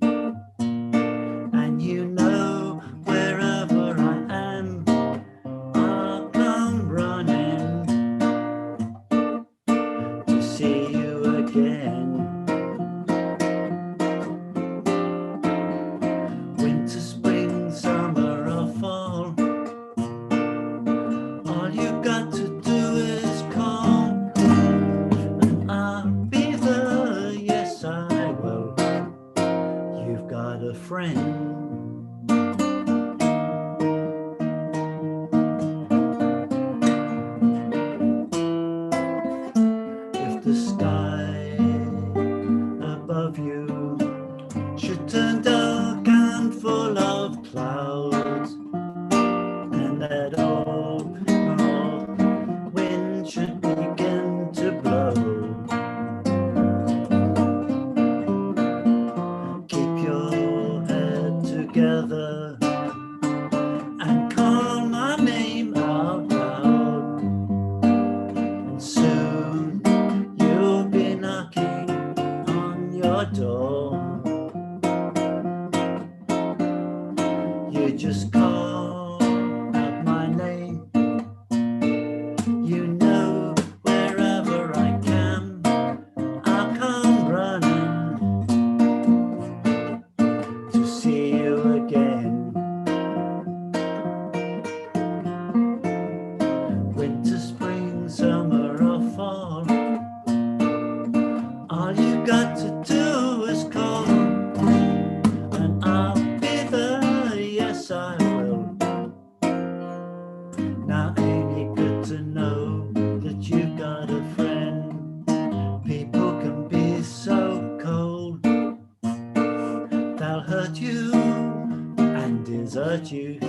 and you know wherever I am, I'll come running to see you again. Winter, spring, summer or fall, all you got to do is call, and I'll be there, yes I will. You've got a friend. If the sky above you should turn dark and full of clouds, and that all wind should begin to blow, keep your head together and call my name out loud, and soon you'll be knocking on your door. You just call out my name, you know wherever I can, I'll come running to see you again. Winter, spring, summer or fall, all you got to do is call, and I'll be there, yes I will. Now ain't it good to know that you got a friend? People can be so cold, they'll hurt you and desert you,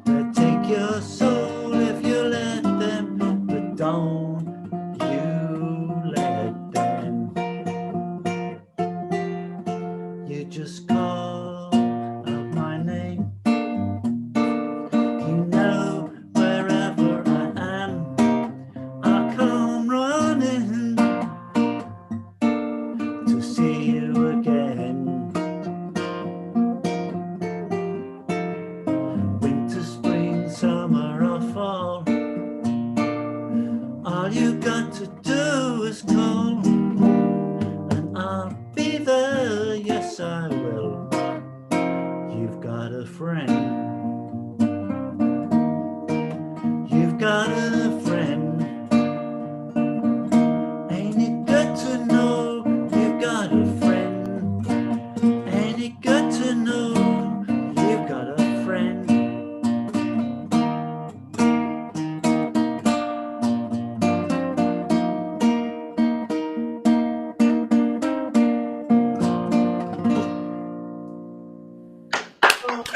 they'll take your soul if you let them, but don't you let them. You just call out my name, you know wherever I am, I'll come running to see you again. Winter, spring, summer or fall, all you got to do is call, and I'll be there, yes I will. You've got a friend. You've got a friend. Ain't it good to know you've got a friend? Ain't it good to know you've got a friend?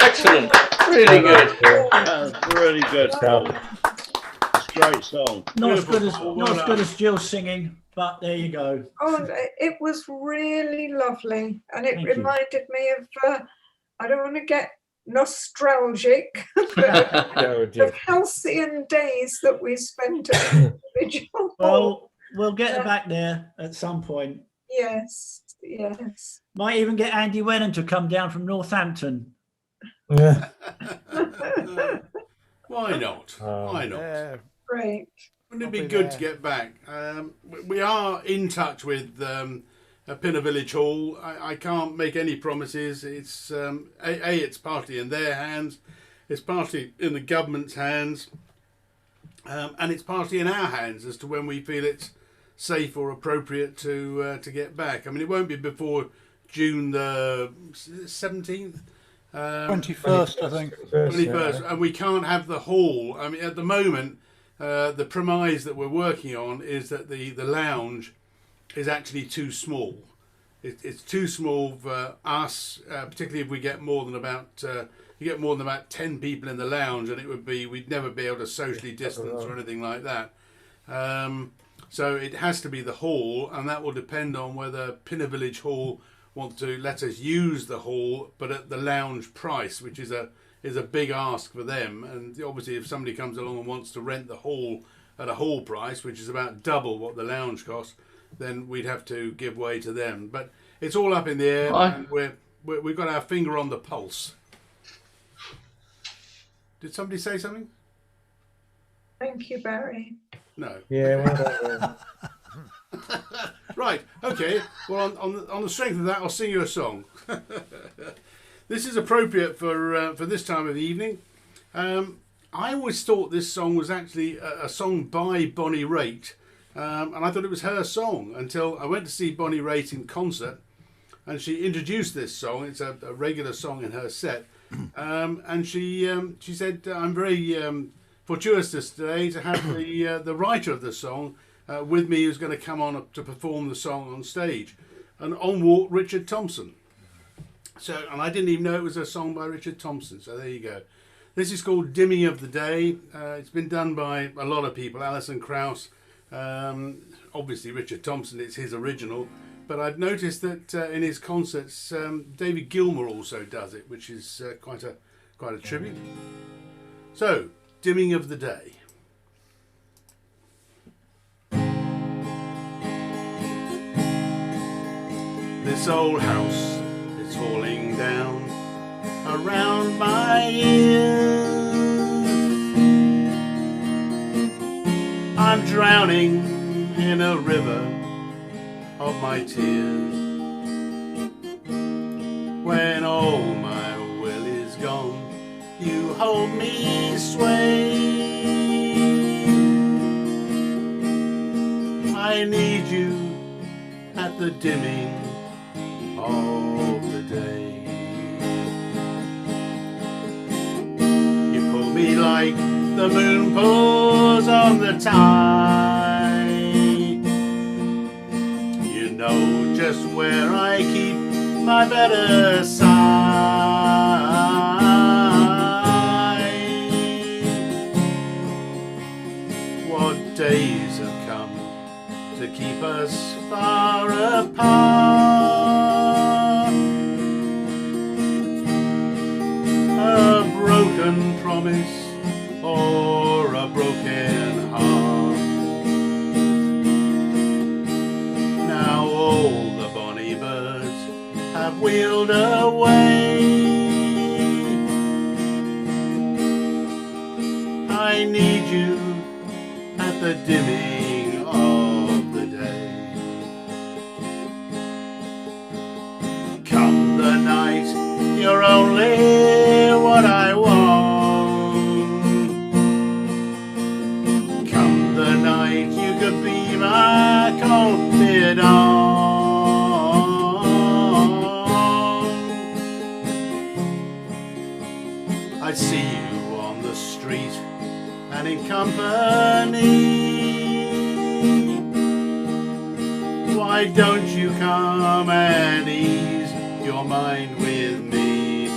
Excellent. Really good. That's really good. It's a great song. Not as good as Jill's singing, but there you go. Oh, it was really lovely, and it Thank you. reminded me of. I don't want to get nostalgic, but of halcyon days that we spent at the original. Well, we'll get back there at some point. Yes, yes. Might even get Andy Wenham to come down from Northampton. Yeah. Why not? Why not? Great. Wouldn't it be good to get back? We are in touch with Pinner Village Hall. I can't make any promises. It's it's partly in their hands, it's partly in the government's hands, and it's partly in our hands as to when we feel it's safe or appropriate to get back. I mean, it won't be before June the 17th. 21st, I think. 21st, and we can't have the hall. I mean, at the moment, the premise that we're working on is that the lounge is actually too small. It's too small for us, particularly if we get more than about 10 people in the lounge, and we'd never be able to socially distance or anything like that. So it has to be the hall, and that will depend on whether Pinner Village Hall want to let us use the hall, but at the lounge price, which is a big ask for them. And obviously, if somebody comes along and wants to rent the hall at a hall price, which is about double what the lounge costs, then we'd have to give way to them. But it's all up in the air, and we've got our finger on the pulse. Did somebody say something? Thank you, Barry. No. Yeah. Right. Okay. Well, on the strength of that, I'll sing you a song. This is appropriate for this time of the evening. I always thought this song was actually a song by Bonnie Raitt, and I thought it was her song until I went to see Bonnie Raitt in concert, and she introduced this song. It's a regular song in her set, and she said, "I'm very fortuitous today to have the writer of the song with me, who's going to come on to perform the song on stage." And on walked Richard Thompson. So, and I didn't even know it was a song by Richard Thompson. So there you go. This is called "Dimming of the Day." It's been done by a lot of people. Alison Krauss, obviously Richard Thompson. It's his original. But I've noticed that in his concerts, David Gilmour also does it, which is quite a tribute. So, "Dimming of the Day." This old house is falling down around my ears. I'm drowning in a river of my tears. When all my will is gone, you hold me sway. I need you at the dimming of the day. You pull me like the moon pulls on the tide. You know just where I keep my better side. What days have come to keep us far apart? A broken promise or a broken heart. Now all the bonny birds have wheeled away. I need you at the dimming of the day. Come the night, you're only what I want. Come the night, you could be my confidant. I see you on the street and in company. Why don't you come and ease your mind with me?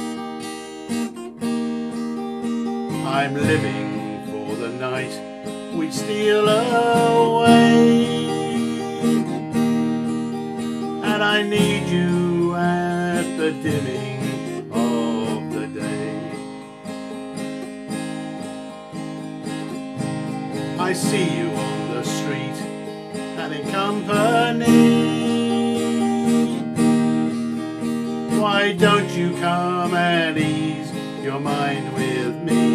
I'm living for the night we steal away. And I need you at the dimming of the day. I see you on the street and in company. Why don't you come and ease your mind with me?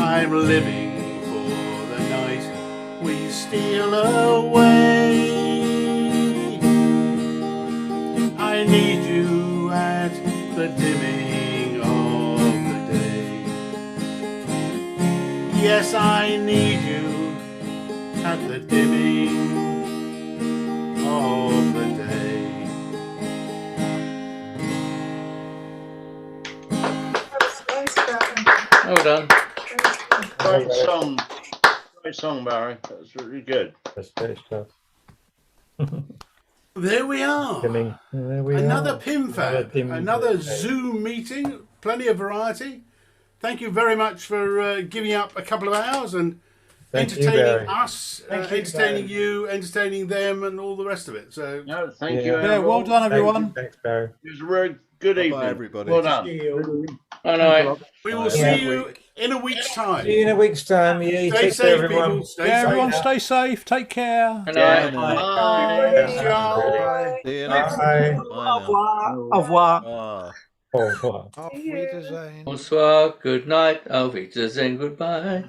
I'm living for the night we steal away. I need you at the dimming of the day. Yes, I need you at the dimming of the day. Well done. Great song. Great song, Barry. That's really good. That's great stuff. There we are. There we Another are. PimFab, another Zoom meeting, plenty of variety. Thank you very much for giving up a couple of hours and Thank you, entertaining Barry. us, Thank you, entertaining Barry. you, entertaining them, and all the rest of it. So, no, thank you. Yeah, well done, everyone. Thanks, Barry. It was a very good evening. everybody. Well done. I know. we will see you in a week's time. See you in a week's time. Yeah, you Stay take care, safe, everyone. people. Stay Yeah, safe. everyone stay safe. Take care. Good night. Bye. See you Bye. next time. Au revoir. Au revoir. Bye. Au revoir. Auf Wiedersehen. Bonsoir, good night, auf Wiedersehen, goodbye.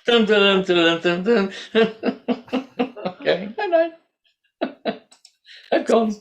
Dun, dun, dun, dun, dun, dun. Okay, good night. I've gone.